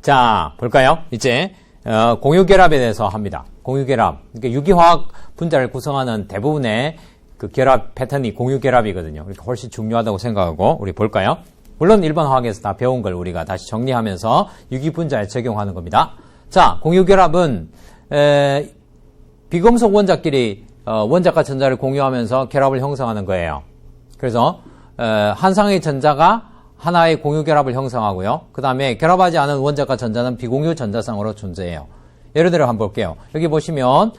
자, 볼까요? 이제 공유결합에 대해서 합니다. 공유결합. 그러니까 유기화학 분자를 구성하는 대부분의 그 결합 패턴이 공유결합이거든요. 그러니까 훨씬 중요하다고 생각하고 우리 볼까요? 물론 일반 화학에서 다 배운 걸 우리가 다시 정리하면서 유기분자에 적용하는 겁니다. 자, 공유결합은 비금속 원자끼리 원자과 전자를 공유하면서 결합을 형성하는 거예요. 그래서 한 쌍의 전자가 하나의 공유결합을 형성하고요. 그 다음에 결합하지 않은 원자과 전자는 비공유 전자쌍으로 존재해요. 예를 들어 한번 볼게요. 여기 보시면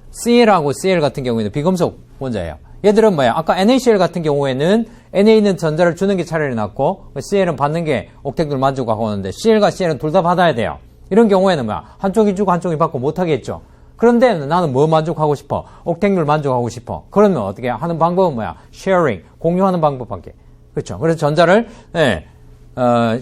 CL하고 CL 같은 경우에는 비금속 원자예요. 얘들은 뭐야? 아까 NaCl 같은 경우에는 NA는 전자를 주는 게 차라리 낫고 CL은 받는 게 옥택들 만족하고 하는데 CL과 CL은 둘 다 받아야 돼요. 이런 경우에는 뭐야? 한쪽이 주고 한쪽이 받고 못하겠죠. 그런데 나는 뭐 만족하고 싶어? 옥택률 만족하고 싶어. 그러면 어떻게 하는 방법은 뭐야? sharing, 공유하는 방법밖에. 그렇죠. 그래서 전자를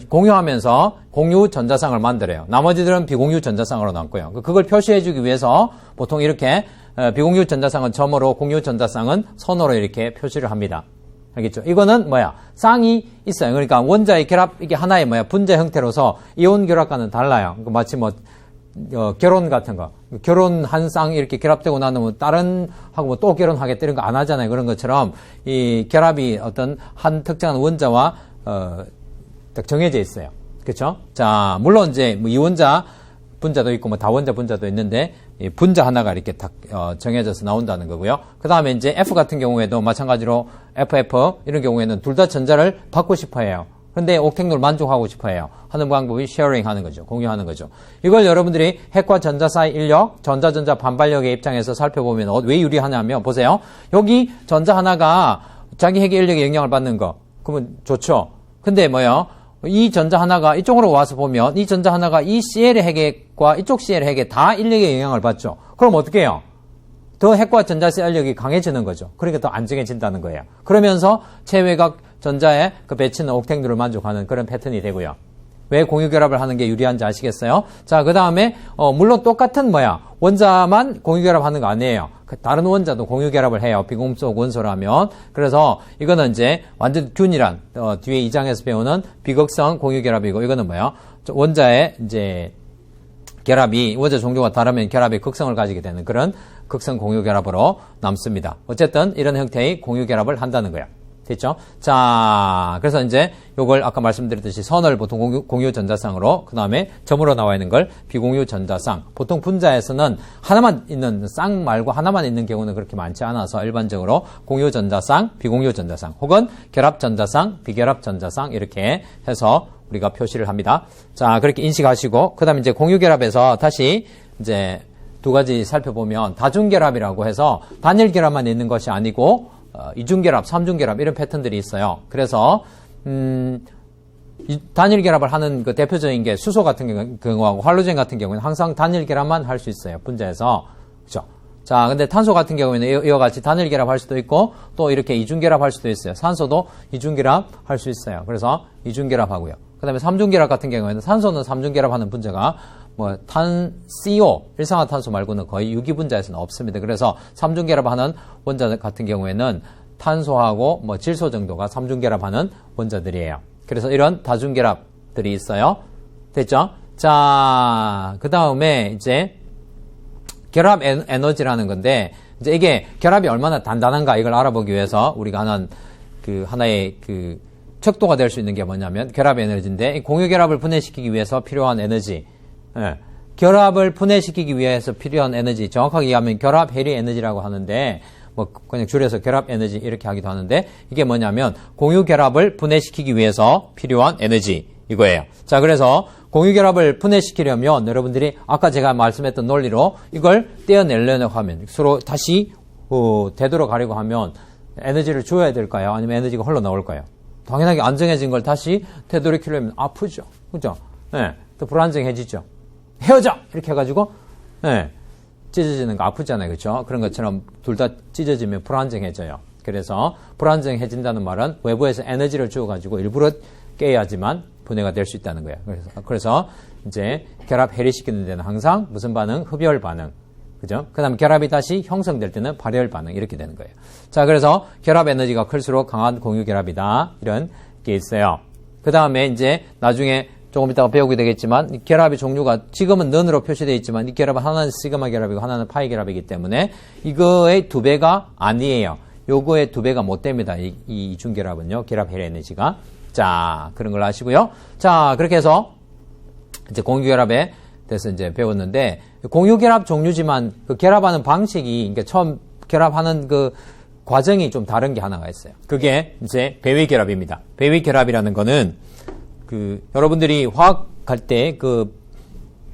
공유하면서 공유 전자쌍을 만들어요. 나머지들은 비공유 전자쌍으로 남고요. 그걸 표시해주기 위해서 보통 이렇게 비공유 전자쌍은 점으로, 공유 전자쌍은 선으로 이렇게 표시를 합니다. 알겠죠? 이거는 뭐야? 쌍이 있어요. 그러니까 원자의 결합, 이게 하나의 뭐야? 분자 형태로서 이온 결합과는 달라요. 그러니까 마치 뭐 결혼 같은 거. 결혼 한 쌍 이렇게 결합되고 나면 다른 하고 뭐 또 결혼하겠다 이런 거 안 하잖아요. 그런 것처럼 이 결합이 어떤 한 특정한 원자와 딱 정해져 있어요. 그렇죠? 자, 물론 이제 뭐 이원자 분자도 있고 뭐 다원자 분자도 있는데 이 분자 하나가 이렇게 딱 정해져서 나온다는 거고요. 그다음에 이제 F 같은 경우에도 마찬가지로 FF 이런 경우에는 둘 다 전자를 받고 싶어 해요. 근데 옥택률 만족하고 싶어 해요. 하는 방법이 쉐어링 하는 거죠. 공유하는 거죠. 이걸 여러분들이 핵과 전자 사이 인력, 전자 반발력의 입장에서 살펴보면 왜 유리하냐면 보세요. 여기 전자 하나가 자기 핵의 인력에 영향을 받는 거. 그러면 좋죠. 근데 뭐요? 이 전자 하나가 이쪽으로 와서 보면 이 전자 하나가 이 CL의 핵과 이쪽 CL의 핵에 다 인력의 영향을 받죠. 그럼 어떻게 해요? 더 핵과 전자 인력이 강해지는 거죠. 그러니까 더 안정해진다는 거예요. 그러면서 체외각 전자의 그 배치는 옥택률을 만족하는 그런 패턴이 되고요. 왜 공유결합을 하는 게 유리한지 아시겠어요? 자, 그 다음에 물론 똑같은 뭐야? 원자만 공유결합하는 거 아니에요. 다른 원자도 공유결합을 해요. 비금속 원소라면. 그래서 이거는 이제 완전 균이란 뒤에 2장에서 배우는 비극성 공유결합이고 이거는 뭐야? 원자의 이제 결합이 원자 종류가 다르면 결합의 극성을 가지게 되는 그런 극성 공유결합으로 남습니다. 어쨌든 이런 형태의 공유결합을 한다는 거야. 됐죠? 자, 그래서 이제 요걸 아까 말씀드렸듯이 선을 보통 공유 전자쌍으로, 그 다음에 점으로 나와 있는 걸 비공유 전자쌍. 보통 분자에서는 하나만 있는, 쌍 말고 하나만 있는 경우는 그렇게 많지 않아서 일반적으로 공유 전자쌍, 비공유 전자쌍, 혹은 결합 전자쌍, 비결합 전자쌍 이렇게 해서 우리가 표시를 합니다. 자, 그렇게 인식하시고, 그 다음에 이제 공유결합에서 다시 이제 두 가지 살펴보면 다중결합이라고 해서 단일 결합만 있는 것이 아니고 이중결합, 삼중결합 이런 패턴들이 있어요. 그래서 단일 결합을 하는 그 대표적인 게 수소 같은 경우하고 할로젠 같은 경우는 항상 단일 결합만 할 수 있어요. 분자에서. 그렇죠? 자, 근데 탄소 같은 경우에는 이와 같이 단일 결합할 수도 있고 또 이렇게 이중결합 할 수도 있어요. 산소도 이중결합 할 수 있어요. 그래서 이중결합하고요. 그 다음에 삼중결합 같은 경우에는 산소는 삼중결합하는 분자가 뭐 CO, 일산화탄소 말고는 거의 유기분자에서는 없습니다. 그래서 삼중결합하는 원자 같은 경우에는 탄소하고 뭐 질소 정도가 삼중결합하는 원자들이에요. 그래서 이런 다중결합들이 있어요. 됐죠? 자, 그 다음에 이제 결합 에너지라는 건데 이제 이게 결합이 얼마나 단단한가 이걸 알아보기 위해서 우리가 하는 그 하나의 그 척도가 될 수 있는 게 뭐냐면 결합 에너지인데 공유결합을 분해시키기 위해서 필요한 에너지. 예. 결합을 분해시키기 위해서 필요한 에너지, 정확하게 얘기하면 결합 해리 에너지라고 하는데, 뭐 그냥 줄여서 결합 에너지 이렇게 하기도 하는데, 이게 뭐냐면 공유 결합을 분해시키기 위해서 필요한 에너지 이거예요. 자, 그래서 공유 결합을 분해시키려면 여러분들이 아까 제가 말씀했던 논리로 이걸 떼어내려고 하면 서로 다시 되도록 하려고 하면 에너지를 줘야 될까요? 아니면 에너지가 흘러 나올까요? 당연하게 안정해진 걸 다시 되돌이키려면 아프죠, 그죠? 네, 또 불안정해지죠. 헤어져! 이렇게 해가지고, 네, 찢어지는 거 아프잖아요. 그렇죠? 그런 것처럼 둘 다 찢어지면 불안정해져요. 그래서 불안정해진다는 말은 외부에서 에너지를 주어가지고 일부러 깨야지만 분해가 될 수 있다는 거예요. 그래서 이제 결합 해리시키는 데는 항상 무슨 반응? 흡열 반응. 그죠? 그 다음에 결합이 다시 형성될 때는 발열 반응. 이렇게 되는 거예요. 자, 그래서 결합 에너지가 클수록 강한 공유 결합이다. 이런 게 있어요. 그 다음에 이제 나중에 조금 이따가 배우게 되겠지만 이 결합의 종류가 지금은 넌으로 표시되어 있지만 이 결합은 하나는 시그마 결합이고 하나는 파이 결합이기 때문에 이거의 2배가 아니에요. 요거의 2배가 못 됩니다. 이 이중결합은요. 결합 헬 에너지가. 자, 그런 걸 아시고요. 자, 그렇게 해서 이제 공유결합에 대해서 이제 배웠는데 공유결합 종류지만 그 결합하는 방식이 그러니까 처음 결합하는 그 과정이 좀 다른 게 하나가 있어요. 그게 이제 배위결합입니다. 배위결합이라는 거는 그 여러분들이 화학할 때 그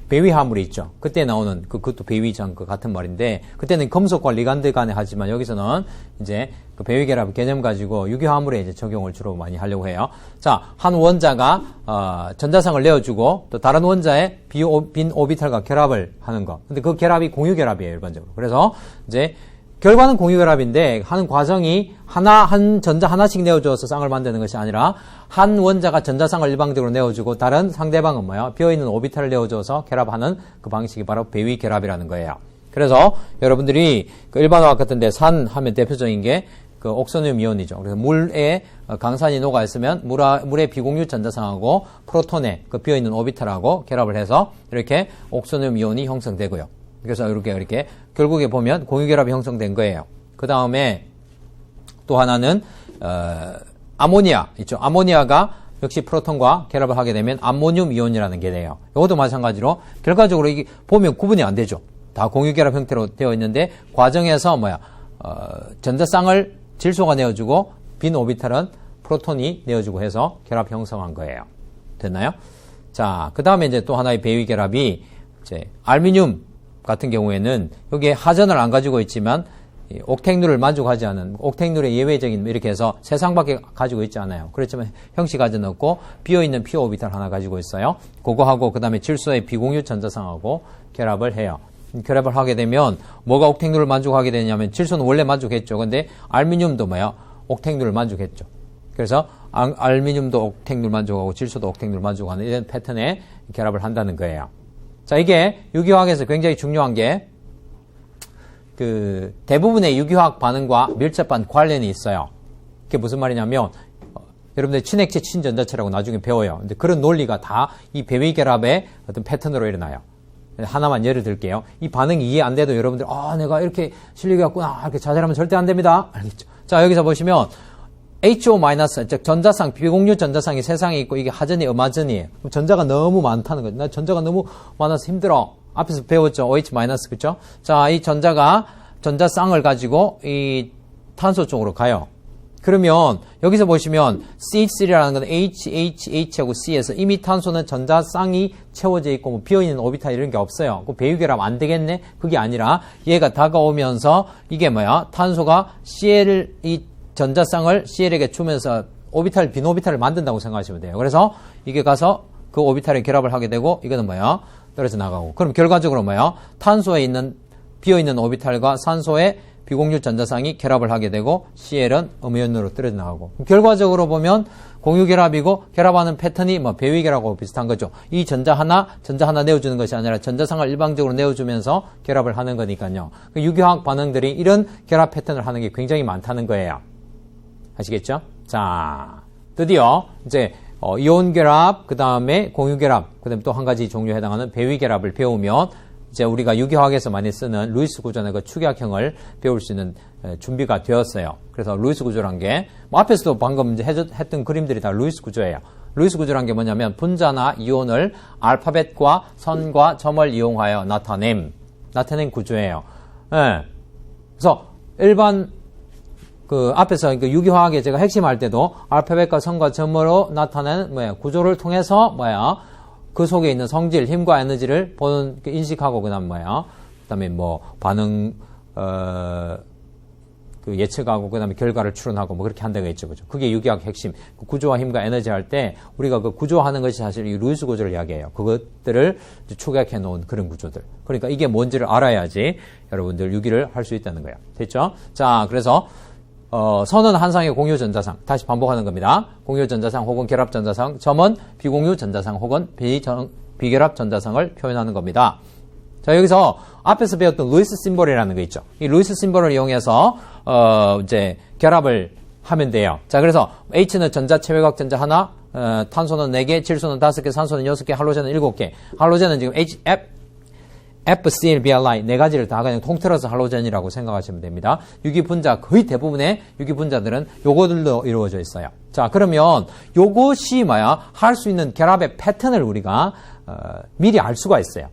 배위화물이 있죠. 그때 나오는 그것도 배위장 그 같은 말인데 그때는 금속과 리간드 간에 하지만 여기서는 이제 그 배위결합 개념 가지고 유기화물에 이제 적용을 주로 많이 하려고 해요. 자, 한 원자가 전자상을 내어주고 또 다른 원자의 빈 오비탈과 결합을 하는 거. 근데 그 결합이 공유결합이에요, 일반적으로. 그래서 이제 결과는 공유결합인데 하는 과정이 한 전자 하나씩 내어줘서 쌍을 만드는 것이 아니라 한 원자가 전자쌍을 일방적으로 내어주고 다른 상대방은 뭐야? 비어있는 오비탈을 내어줘서 결합하는 그 방식이 바로 배위결합이라는 거예요. 그래서 여러분들이 그 일반 화학 같은데 산 하면 대표적인 게 그 옥소늄 이온이죠. 그래서 물에 강산이 녹아있으면 물의 비공유 전자쌍하고 프로톤의 그 비어있는 오비탈하고 결합을 해서 이렇게 옥소늄 이온이 형성되고요. 그래서 이렇게 결국에 보면 공유결합이 형성된 거예요. 그 다음에 또 하나는 아모니아 있죠. 아모니아가 역시 프로톤과 결합을 하게 되면 암모늄 이온이라는 게 돼요. 이것도 마찬가지로 결과적으로 이게 보면 구분이 안 되죠. 다 공유결합 형태로 되어 있는데 과정에서 전자쌍을 질소가 내어주고 빈 오비탈은 프로톤이 내어주고 해서 결합 형성한 거예요. 됐나요? 자, 그 다음에 이제 또 하나의 배위결합이 이제 알루미늄 같은 경우에는 여기에 하전을 안 가지고 있지만 옥택률을 만족하지 않은 옥택률의 예외적인 이렇게 해서 세상밖에 가지고 있지 않아요. 그렇지만 형식 가져 넣고 비어있는 피오 오비탈 하나 가지고 있어요. 그거하고 그 다음에 질소의 비공유 전자쌍하고 결합을 해요. 결합을 하게 되면 뭐가 옥택률을 만족하게 되냐면 질소는 원래 만족했죠. 근데 알루미늄도 옥택률을 만족했죠. 그래서 알루미늄도 옥택률 만족하고 질소도 옥택률 만족하는 이런 패턴의 결합을 한다는 거예요. 자, 이게 유기화학에서 굉장히 중요한 게 그 대부분의 유기화학 반응과 밀접한 관련이 있어요. 그게 무슨 말이냐면 여러분들 친액체 친전자체라고 나중에 배워요. 근데 그런 논리가 다 이 배위결합의 어떤 패턴으로 일어나요. 하나만 예를 들게요. 이 반응이 이해 안 돼도 여러분들 내가 이렇게 실력이 왔구나 이렇게 자잘하면 절대 안 됩니다. 알겠죠? 자, 여기서 보시면 HO-, 즉 전자쌍, 비공유 전자쌍이 세상에 있고 이게 하전이 음하전이에요. 그럼 전자가 너무 많다는 거죠. 나 전자가 너무 많아서 힘들어. 앞에서 배웠죠. OH-, 그렇죠? 자, 이 전자쌍을 가지고 이 탄소 쪽으로 가요. 그러면 여기서 보시면 CH3라는 건 HHH하고 C에서 이미 탄소는 전자쌍이 채워져 있고 비어있는 오비탈 이런 게 없어요. 그 배유결합 안 되겠네? 그게 아니라 얘가 다가오면서 이게 탄소가 이 전자쌍을 CL에게 주면서 빈 오비탈을 만든다고 생각하시면 돼요. 그래서 이게 가서 그 오비탈에 결합을 하게 되고 이거는 떨어져 나가고. 그럼 결과적으로 탄소에 있는 비어있는 오비탈과 산소의 비공유 전자쌍이 결합을 하게 되고 CL은 음이온으로 떨어져 나가고. 결과적으로 보면 공유결합이고 결합하는 패턴이 배위결합하고 비슷한 거죠. 이 전자 하나 내어주는 것이 아니라 전자쌍을 일방적으로 내어주면서 결합을 하는 거니까요. 유기화학 반응들이 이런 결합 패턴을 하는 게 굉장히 많다는 거예요. 아시겠죠? 자, 드디어 이제 이온 결합, 그 다음에 공유 결합, 그 다음에 또 한 가지 종류에 해당하는 배위 결합을 배우면 이제 우리가 유기화학에서 많이 쓰는 루이스 구조나 그 축약형을 배울 수 있는 준비가 되었어요. 그래서 루이스 구조란 게 앞에서도 방금 이제 했던 그림들이 다 루이스 구조예요. 루이스 구조란 게 뭐냐면 분자나 이온을 알파벳과 선과 점을 이용하여 나타낸 구조예요. 네. 그래서 일반 앞에서 유기화학에 제가 핵심할 때도 알파벳과 선과 점으로 나타내는 구조를 통해서 그 속에 있는 성질, 힘과 에너지를 인식하고 그다음에 반응 예측하고 그다음에 결과를 추론하고 그렇게 한다고 했죠, 그죠? 그게 유기화학 핵심. 구조와 힘과 에너지 할 때 우리가 그 구조하는 것이 사실 이 루이스 구조를 이야기해요. 그것들을 축약해 놓은 그런 구조들. 그러니까 이게 뭔지를 알아야지 여러분들 유기를 할 수 있다는 거예요. 됐죠? 자, 그래서 선은 한 쌍의 공유 전자상. 다시 반복하는 겁니다. 공유 전자상 혹은 결합 전자상. 점은 비공유 전자상 혹은 비결합 전자상을 표현하는 겁니다. 자, 여기서 앞에서 배웠던 루이스 심볼이라는 거 있죠. 이 루이스 심볼을 이용해서 이제 결합을 하면 돼요. 자, 그래서 H는 전자 체외각 전자 하나, 탄소는 4개, 질소는 5개, 산소는 6개, 할로젠은 7개. 할로젠은 지금 FCl-BRI 4가지를 다 그냥 통틀어서 할로젠이라고 생각하시면 됩니다. 유기분자, 거의 대부분의 유기분자들은 요거들로 이루어져 있어요. 자, 그러면 요것이 할 수 있는 결합의 패턴을 우리가 미리 알 수가 있어요.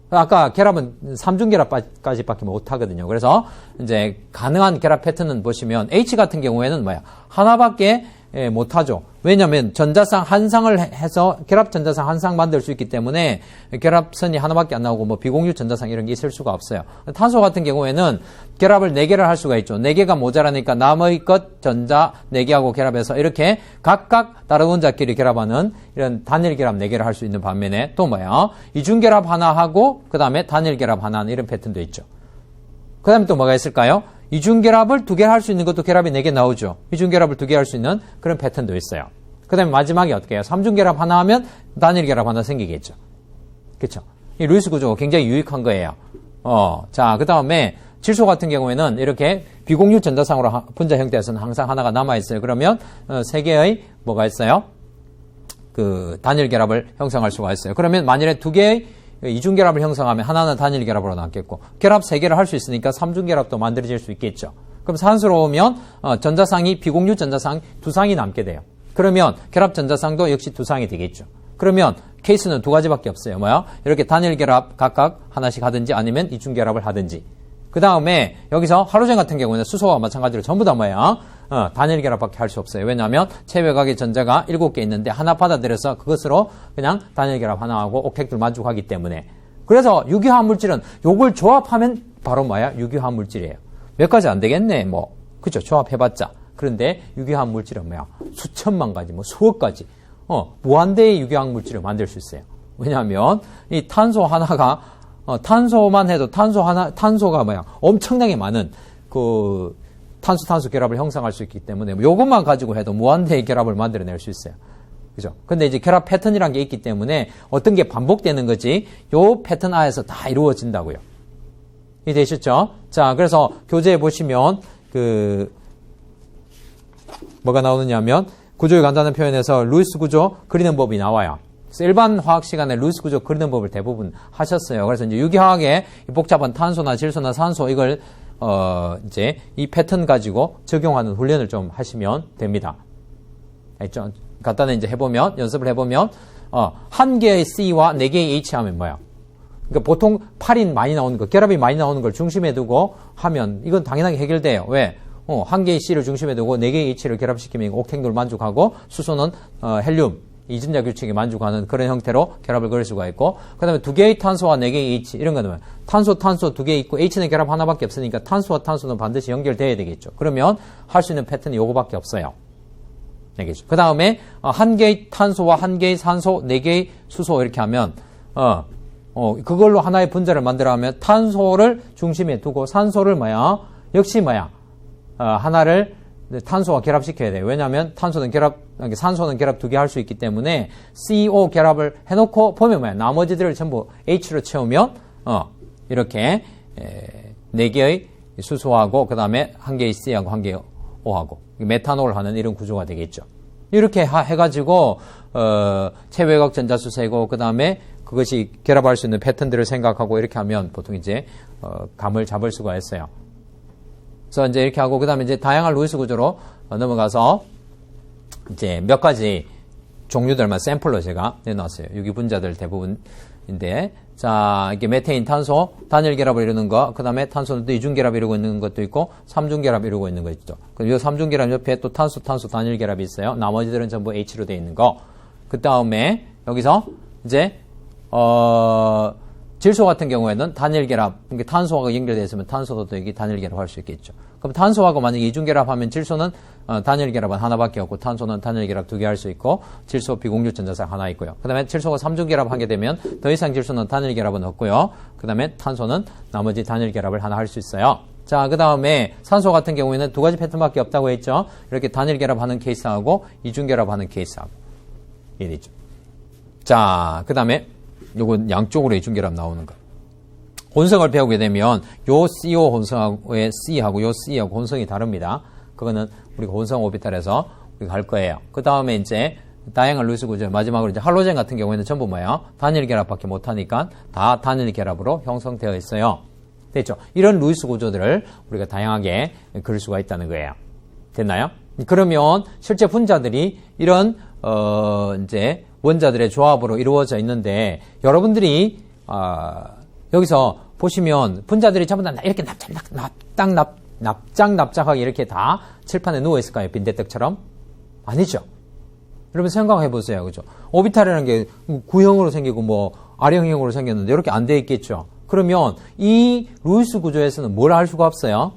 아까 결합은 3중 결합까지밖에 못 하거든요. 그래서 이제 가능한 결합 패턴은 보시면 H 같은 경우에는 하나밖에 못 하죠. 왜냐하면 전자쌍 한 쌍을 해서 결합 전자쌍 한 쌍 만들 수 있기 때문에 결합선이 하나밖에 안 나오고 비공유 전자쌍 이런 게 있을 수가 없어요. 탄소 같은 경우에는 결합을 4개를 할 수가 있죠. 4개가 모자라니까 나머지 것 전자 4개하고 결합해서 이렇게 각각 다른 원자끼리 결합하는 이런 단일 결합 4개를 할 수 있는 반면에 또 이중 결합 하나 하고 그 다음에 단일 결합 하나 하는 이런 패턴도 있죠. 그 다음에 또 뭐가 있을까요? 이중결합을 2개 할 수 있는 것도 결합이 4개 나오죠. 이중결합을 2개 할 수 있는 그런 패턴도 있어요. 그 다음에 마지막에 어떻게 해요? 3중결합 하나 하면 단일결합 하나 생기겠죠. 그렇죠? 이 루이스 구조가 굉장히 유익한 거예요. 자, 그 다음에 질소 같은 경우에는 이렇게 비공유 전자쌍으로 분자 형태에서는 항상 하나가 남아있어요. 그러면 3개의 뭐가 있어요? 그 단일결합을 형성할 수가 있어요. 그러면 만일에 2개의 이중결합을 형성하면 하나는 단일결합으로 남겠고 결합 3개를 할 수 있으니까 3중결합도 만들어질 수 있겠죠. 그럼 산소로 오면 전자쌍이 비공유 전자쌍 2쌍이 남게 돼요. 그러면 결합 전자쌍도 역시 2쌍이 되겠죠. 그러면 케이스는 2가지밖에 없어요. 이렇게 단일결합 각각 하나씩 하든지 아니면 이중결합을 하든지. 그 다음에 여기서 할로젠 같은 경우는 수소와 마찬가지로 전부 다 단일 결합밖에 할 수 없어요. 왜냐하면 체외각의 전자가 7개 있는데 하나 받아들여서 그것으로 그냥 단일 결합 하나 하고 옥택들 만족하기 때문에. 그래서 유기화학 물질은 요걸 조합하면 바로 유기화학 물질이에요. 몇 가지 안 되겠네. 그죠? 조합해봤자. 그런데 유기화학 물질은 수천만 가지, 수억 가지. 무한대의 유기화학 물질을 만들 수 있어요. 왜냐하면 이 탄소 하나가 탄소만 해도 탄소가 엄청나게 많은 탄소 결합을 형성할 수 있기 때문에 요것만 가지고 해도 무한대의 결합을 만들어낼 수 있어요. 그죠? 근데 이제 결합 패턴이라는 게 있기 때문에 어떤 게 반복되는 거지 요 패턴 하에서 다 이루어진다고요. 이해되셨죠? 자, 그래서 교재에 보시면 뭐가 나오느냐면 구조의 간단한 표현에서 루이스 구조 그리는 법이 나와요. 그래서 일반 화학 시간에 루이스 구조 그리는 법을 대부분 하셨어요. 그래서 이제 유기화학의 복잡한 탄소나 질소나 산소 이걸 이제 이 패턴 가지고 적용하는 훈련을 좀 하시면 됩니다. 알죠? 간단히 이제 연습을 해보면, 한 개의 C와 4개의 H 하면 그러니까 보통 8인 많이 나오는 거, 결합이 많이 나오는 걸 중심에 두고 하면 이건 당연하게 해결돼요. 왜? 한 개의 C를 중심에 두고 4개의 H를 결합시키면 옥택률 만족하고 수소는 헬륨, 이전자 규칙에 만족하는 그런 형태로 결합을 그릴 수가 있고, 그 다음에 2개의 탄소와 4개의 H, 이런 거는 탄소 2개 있고 H는 결합 하나밖에 없으니까 탄소와 탄소는 반드시 연결돼야 되겠죠. 그러면 할 수 있는 패턴이 요거밖에 없어요. 알겠죠? 그 다음에 한 개의 탄소와 한 개의 산소, 4개의 수소 이렇게 하면 그걸로 하나의 분자를 만들어 하면 탄소를 중심에 두고 산소를 역시 하나를 탄소와 결합시켜야 돼요. 왜냐하면 산소는 결합 2개 할 수 있기 때문에 CO 결합을 해놓고 보면 나머지들을 전부 H로 채우면 이렇게 4개의 수소하고 그 다음에 한 개의 C하고 한 개의 O하고 메탄올 하는 이런 구조가 되겠죠. 이렇게 해가지고 체외각 전자수 세고 그 다음에 그것이 결합할 수 있는 패턴들을 생각하고 이렇게 하면 보통 이제 감을 잡을 수가 있어요. 그래서 이제 이렇게 하고, 그 다음에 이제 다양한 루이스 구조로 넘어가서 이제 몇 가지 종류들만 샘플로 제가 내놨어요. 유기분자들 대부분인데, 자, 이게 메테인, 탄소, 단일 결합을 이루는 거, 그 다음에 탄소는 또 이중 결합 이루고 있는 것도 있고, 3중 결합 이루고 있는 거 있죠. 그리고 이 3중 결합 옆에 또 탄소 단일 결합이 있어요. 나머지들은 전부 H로 되어 있는 거. 그 다음에 여기서 이제, 질소 같은 경우에는 단일 결합, 그러니까 탄소하고 연결되어 있으면 탄소도 여기 단일 결합할 수 있겠죠. 그럼 탄소하고 만약에 이중 결합하면 질소는 단일 결합은 하나밖에 없고 탄소는 단일 결합 2개 할 수 있고 질소 비공유 전자쌍 하나 있고요. 그 다음에 질소가 3중 결합하게 되면 더 이상 질소는 단일 결합은 없고요. 그 다음에 탄소는 나머지 단일 결합을 하나 할 수 있어요. 자, 그 다음에 산소 같은 경우에는 2가지 패턴밖에 없다고 했죠. 이렇게 단일 결합하는 케이스하고 이중 결합하는 케이스하고 이해되죠. 자, 그 다음에 요건 양쪽으로 이중결합 나오는 거. 혼성을 배우게 되면 요 CO 혼성의 C하고 요 C하고 혼성이 다릅니다. 그거는 우리가 혼성 오비탈에서 우리가 할 거예요. 그 다음에 이제 다양한 루이스 구조, 마지막으로 이제 할로젠 같은 경우에는 전부 뭐예요? 단일 결합밖에 못하니까 다 단일 결합으로 형성되어 있어요. 됐죠? 이런 루이스 구조들을 우리가 다양하게 그릴 수가 있다는 거예요. 됐나요? 그러면 실제 분자들이 이런 이제 원자들의 조합으로 이루어져 있는데 여러분들이 여기서 보시면 분자들이 전부 다 이렇게 납작하게 이렇게 다 칠판에 누워 있을까요? 빈대떡처럼? 아니죠. 여러분 생각해 보세요. 그죠? 오비탈이라는 게 구형으로 생기고 뭐 R형으로 생겼는데 이렇게 안 돼 있겠죠. 그러면 이 루이스 구조에서는 뭘 할 수가 없어요?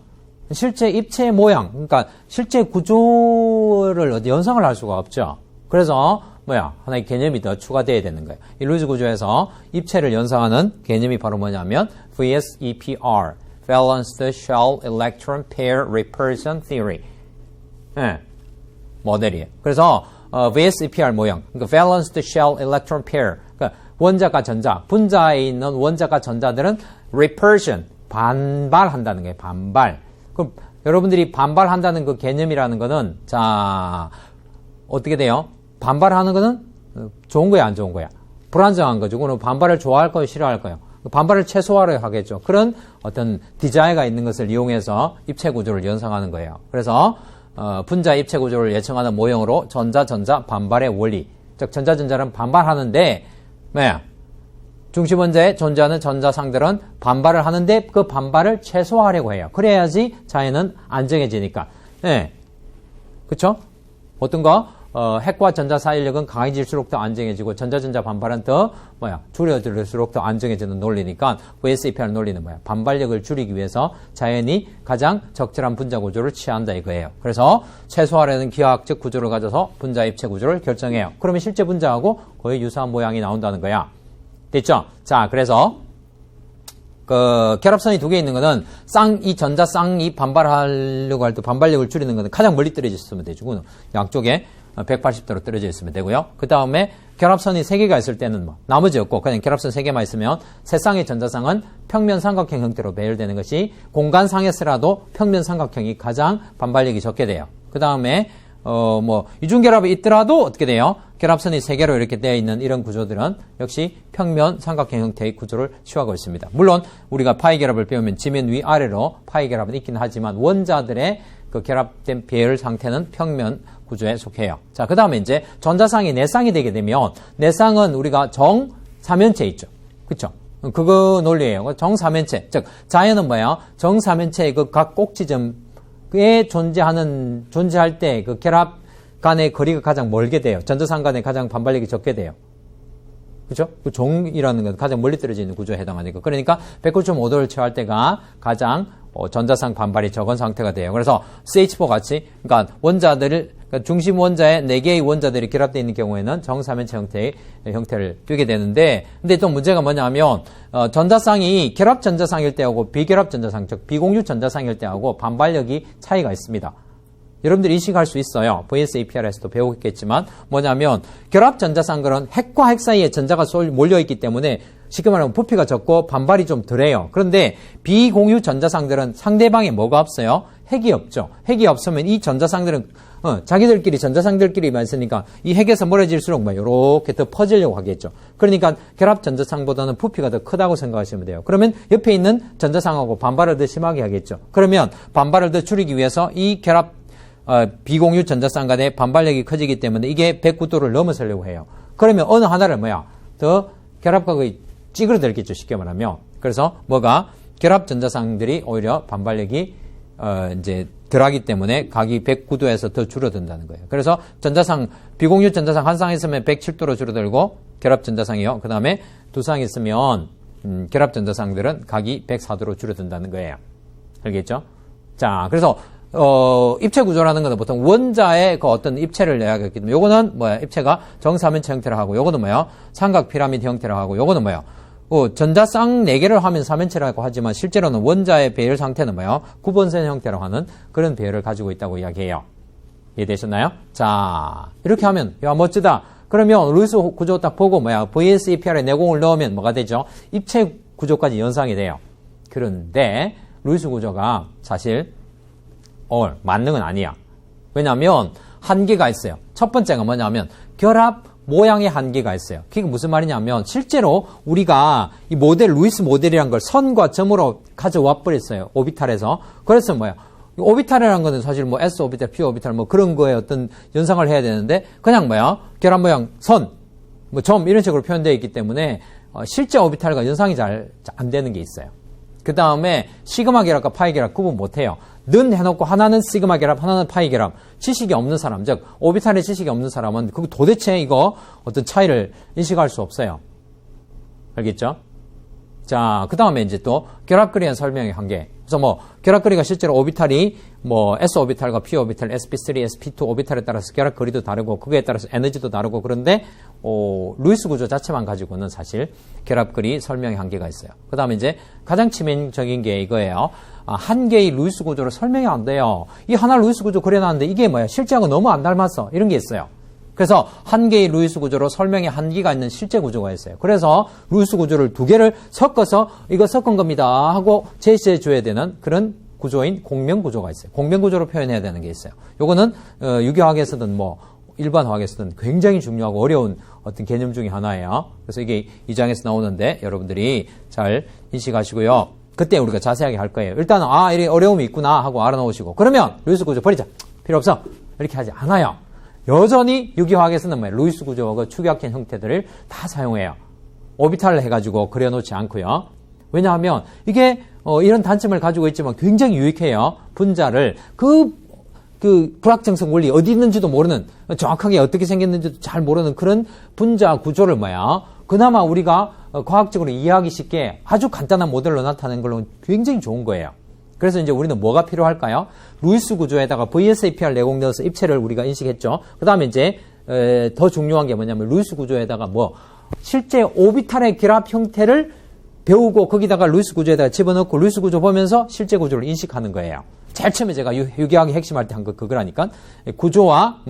실제 입체 모양, 그러니까 실제 구조를 연상을 할 수가 없죠. 그래서 하나의 개념이 더 추가되어야 되는 거예요. 이 루이스 구조에서 입체를 연상하는 개념이 바로 뭐냐면 VSEPR, Balanced Shell Electron Pair Repulsion Theory. 네, 모델이에요. 그래서 VSEPR 모형, 그러니까 Balanced Shell Electron Pair, 그러니까 원자과 전자, 분자에 있는 원자과 전자들은 repulsion, 반발한다는 거예요. 반발. 그럼 여러분들이 반발한다는 그 개념이라는 거는 자 어떻게 돼요? 반발하는 거는 좋은 거야, 안 좋은 거야? 불안정한 거죠. 그거는 반발을 좋아할 거예요, 싫어할 거예요? 반발을 최소화를 하겠죠. 그런 어떤 디자인가 있는 것을 이용해서 입체 구조를 연상하는 거예요. 그래서 분자 입체 구조를 예측하는 모형으로 전자 반발의 원리. 즉 전자는 반발하는데 중심 원자에 존재하는 전자상들은 반발을 하는데 그 반발을 최소화하려고 해요. 그래야지 자연은 안정해지니까. 네. 그쵸? 어떤 거? 핵과 전자 사이력은 강해질수록 더 안정해지고 전자 반발은 더 줄여들수록 더 안정해지는 논리니까 VSEPR 논리는 반발력을 줄이기 위해서 자연이 가장 적절한 분자 구조를 취한다 이거예요. 그래서 최소화라는 기하학적 구조를 가져서 분자 입체 구조를 결정해요. 그러면 실제 분자하고 거의 유사한 모양이 나온다는 거야. 됐죠? 자, 그래서 결합선이 두 개 있는 거는 이 전자 쌍이 반발하려고 할 때 반발력을 줄이는 거는 가장 멀리 떨어져 있으면 되죠. 양쪽에 180도로 떨어져 있으면 되고요. 그 다음에 결합선이 3개가 있을 때는 나머지 없고 그냥 결합선 3개만 있으면 세 쌍의 전자쌍은 평면 삼각형 형태로 배열되는 것이 공간상에서라도 평면 삼각형이 가장 반발력이 적게 돼요. 그 다음에 이중결합이 있더라도 어떻게 돼요? 결합선이 3개로 이렇게 되어 있는 이런 구조들은 역시 평면 삼각형 형태의 구조를 취하고 있습니다. 물론 우리가 파이 결합을 배우면 지면 위아래로 파이 결합은 있긴 하지만 원자들의 그 결합된 배열 상태는 평면 구조에 속해요. 자, 그 다음에 이제 전자쌍이 4쌍이 되게 되면 4쌍은 우리가 정사면체 있죠. 그쵸? 그거 논리예요. 정사면체. 즉, 자연은 정사면체의 그 각 꼭지점에 존재할 때 그 결합 간의 거리가 가장 멀게 돼요. 전자쌍 간에 가장 반발력이 적게 돼요. 그죠? 그 종이라는 건 가장 멀리 떨어져 있는 구조에 해당하니까. 그러니까 109.5도를 취할 때가 가장 전자쌍 반발이 적은 상태가 돼요. 그래서 CH4 같이, 그러니까 중심 원자에 4개의 원자들이 결합되어 있는 경우에는 정사면체 형태의 형태를 띠게 되는데, 근데 또 문제가 뭐냐면, 전자쌍이 결합 전자쌍일 때하고 비결합 전자쌍, 즉 비공유 전자쌍일 때하고 반발력이 차이가 있습니다. 여러분들이 인식할 수 있어요. VSEPR에서도 배우겠지만 뭐냐면 결합 전자쌍들은 핵과 핵 사이에 전자가 몰려있기 때문에 쉽게 말하면 부피가 적고 반발이 좀 덜해요. 그런데 비공유 전자쌍들은 상대방에 뭐가 없어요? 핵이 없죠. 핵이 없으면 이 전자쌍들은 자기들끼리 전자쌍들끼리만 있으니까 이 핵에서 멀어질수록 이렇게 더 퍼지려고 하겠죠. 그러니까 결합 전자쌍보다는 부피가 더 크다고 생각하시면 돼요. 그러면 옆에 있는 전자쌍하고 반발을 더 심하게 하겠죠. 그러면 반발을 더 줄이기 위해서 이 비공유 전자쌍 간의 반발력이 커지기 때문에 이게 109도를 넘어서려고 해요. 그러면 어느 하나를 더 결합각이 찌그러들겠죠. 쉽게 말하면. 그래서 결합 전자쌍들이 오히려 반발력이 이제 덜하기 때문에 각이 109도에서 더 줄어든다는 거예요. 그래서 비공유 전자쌍 한 쌍 있으면 107도로 줄어들고 결합 전자쌍이요. 그 다음에 두 쌍 있으면 결합 전자쌍들은 각이 104도로 줄어든다는 거예요. 알겠죠? 자, 그래서 입체 구조라는 것은 보통 원자의 그 어떤 입체를 이야기했기 때문에 요거는 입체가 정사면체 형태로 하고 요거는 삼각 피라미드 형태로 하고 요거는 전자쌍 4개를 하면 사면체라고 하지만 실제로는 원자의 배열 상태는 구번선 형태로 하는 그런 배열을 가지고 있다고 이야기해요. 이해되셨나요? 자, 이렇게 하면 멋지다. 그러면 루이스 구조 딱 보고 VSEPR에 내공을 넣으면 뭐가 되죠? 입체 구조까지 연상이 돼요. 그런데 루이스 구조가 사실 만능은 아니야. 왜냐하면 한계가 있어요. 첫 번째가 뭐냐면 결합 모양의 한계가 있어요. 그게 무슨 말이냐면 실제로 우리가 이 모델, 루이스 모델이란 걸 선과 점으로 가져와 버렸어요. 오비탈에서. 그래서 뭐야? 오비탈이라는 거는 사실 뭐 S 오비탈, P 오비탈 뭐 그런 거에 어떤 연상을 해야 되는데 그냥 뭐야? 결합 모양, 선, 뭐 점 이런 식으로 표현되어 있기 때문에 실제 오비탈과 연상이 잘 안 되는 게 있어요. 그 다음에 시그마 결합과 파이 결합 구분 못해요. 는 해놓고 하나는 시그마 결합, 하나는 파이 결합. 지식이 없는 사람, 즉 오비탈의 지식이 없는 사람은 그 도대체 이거 어떤 차이를 인식할 수 없어요. 알겠죠? 자, 그 다음에 이제 또 결합거리의 설명의 한계. 그래서 뭐 결합거리가 실제로 오비탈이 뭐 S 오비탈과 P 오비탈, sp3, sp2 오비탈에 따라서 결합거리도 다르고 그거에 따라서 에너지도 다르고 그런데 루이스 구조 자체만 가지고는 사실 결합거리 설명의 한계가 있어요. 그 다음에 이제 가장 치명적인 게 이거예요. 한 개의 루이스 구조를 설명이 안 돼요. 이 하나 루이스 구조 그려놨는데 이게 뭐야? 실제하고 너무 안 닮았어. 이런 게 있어요. 그래서 한 개의 루이스 구조로 설명의 한계가 있는 실제 구조가 있어요. 그래서 루이스 구조를 두 개를 섞어서 이거 섞은 겁니다 하고 제시해 줘야 되는 그런 구조인 공명 구조가 있어요. 공명 구조로 표현해야 되는 게 있어요. 요거는 유기화학에서든 뭐 일반 화학에서든 굉장히 중요하고 어려운 어떤 개념 중에 하나예요. 그래서 이게 2장에서 나오는데 여러분들이 잘 인식하시고요. 그때 우리가 자세하게 할 거예요. 일단은 이래 어려움이 있구나 하고 알아놓으시고 그러면 루이스 구조 버리자. 필요 없어. 이렇게 하지 않아요. 여전히 유기화학에서는 뭐예요? 루이스 구조하고 축약형 형태들을 다 사용해요. 오비탈을 해가지고 그려놓지 않고요. 왜냐하면 이게 이런 단점을 가지고 있지만 굉장히 유익해요. 분자를 그 불확정성 원리 어디 있는지도 모르는 정확하게 어떻게 생겼는지도 잘 모르는 그런 분자 구조를 그나마 우리가 과학적으로 이해하기 쉽게 아주 간단한 모델로 나타내는 걸로 굉장히 좋은 거예요. 그래서 이제 우리는 뭐가 필요할까요? 루이스 구조에다가 VSAPR 내공 넣어서 입체를 우리가 인식했죠. 그 다음에 이제 더 중요한 게 뭐냐면 루이스 구조에다가 실제 오비탈의 결합 형태를 배우고 거기다가 루이스 구조에다가 집어넣고 루이스 구조 보면서 실제 구조를 인식하는 거예요. 제일 처음에 제가 유기화학의 핵심할 때 한 거 그거라니까. 구조와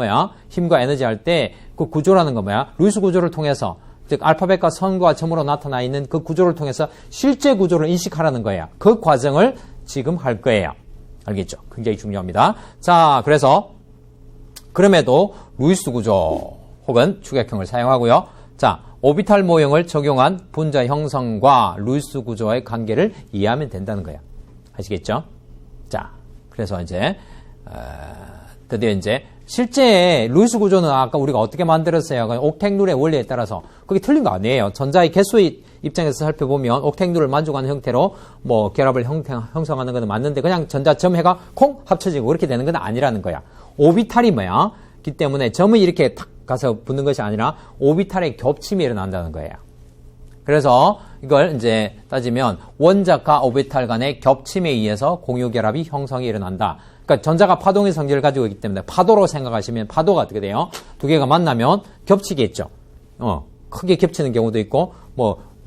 힘과 에너지 할 때 그 구조라는 거 루이스 구조를 통해서 즉 알파벳과 선과 점으로 나타나 있는 그 구조를 통해서 실제 구조를 인식하라는 거예요. 그 과정을 지금 할 거예요. 알겠죠? 굉장히 중요합니다. 자, 그래서 그럼에도 루이스 구조 혹은 축약형을 사용하고요. 자, 오비탈 모형을 적용한 분자 형성과 루이스 구조의 관계를 이해하면 된다는 거예요. 아시겠죠? 자, 그래서 이제 드디어 이제 실제 루이스 구조는 아까 우리가 어떻게 만들었어요? 옥택룰의 원리에 따라서 그게 틀린 거 아니에요. 전자의 개수의 입장에서 살펴보면 옥택룰을 만족하는 형태로 결합을 형성하는 것은 맞는데 그냥 전자 점 해가 콩 합쳐지고 그렇게 되는 건 아니라는 거야. 오비탈이 기 때문에 점이 이렇게 탁 가서 붙는 것이 아니라 오비탈의 겹침이 일어난다는 거예요. 그래서 이걸 이제 따지면 원자과 오비탈 간의 겹침에 의해서 공유결합이 형성이 일어난다. 그러니까 전자가 파동의 성질을 가지고 있기 때문에 파도로 생각하시면 파도가 어떻게 돼요? 두 개가 만나면 겹치겠죠. 크게 겹치는 경우도 있고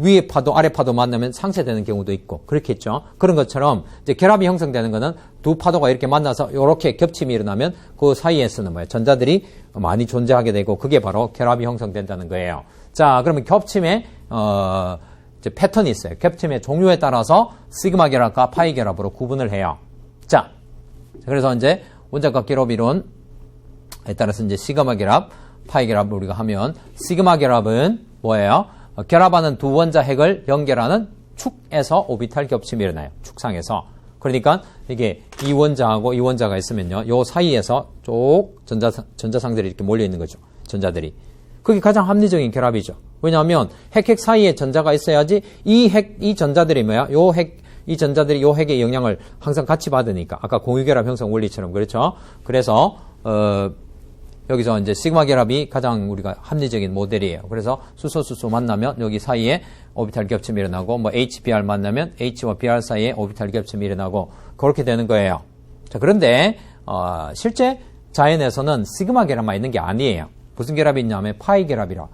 위에 파도, 아래 파도 만나면 상쇄되는 경우도 있고 그렇겠죠. 그런 것처럼 이제 결합이 형성되는 거는 두 파도가 이렇게 만나서 이렇게 겹침이 일어나면 그 사이에서는 전자들이 많이 존재하게 되고 그게 바로 결합이 형성된다는 거예요. 자, 그러면 겹침의 이제 패턴이 있어요. 겹침의 종류에 따라서 시그마 결합과 파이 결합으로 구분을 해요. 자, 그래서 이제 원자과 결합 이론에 따라서 이제 시그마 결합, 파이 결합을 우리가 하면 시그마 결합은 뭐예요? 결합하는 두 원자 핵을 연결하는 축에서 오비탈 겹침이 일어나요. 축상에서. 그러니까 이게 이 원자하고 이 원자가 있으면요. 요 사이에서 쭉 전자상들이 이렇게 몰려 있는 거죠. 전자들이. 그게 가장 합리적인 결합이죠. 왜냐하면 핵 사이에 전자가 있어야지 이 전자들이 이 전자들이 요 핵의 영향을 항상 같이 받으니까. 아까 공유결합 형성 원리처럼 그렇죠. 그래서 여기서 이제 시그마 결합이 가장 우리가 합리적인 모델이에요. 그래서 수소 만나면 여기 사이에 오비탈 겹침이 일어나고 HBr 만나면 H와 Br 사이에 오비탈 겹침이 일어나고 그렇게 되는 거예요. 자, 그런데 실제 자연에서는 시그마 결합만 있는 게 아니에요. 무슨 결합이 있냐면 파이 결합이라.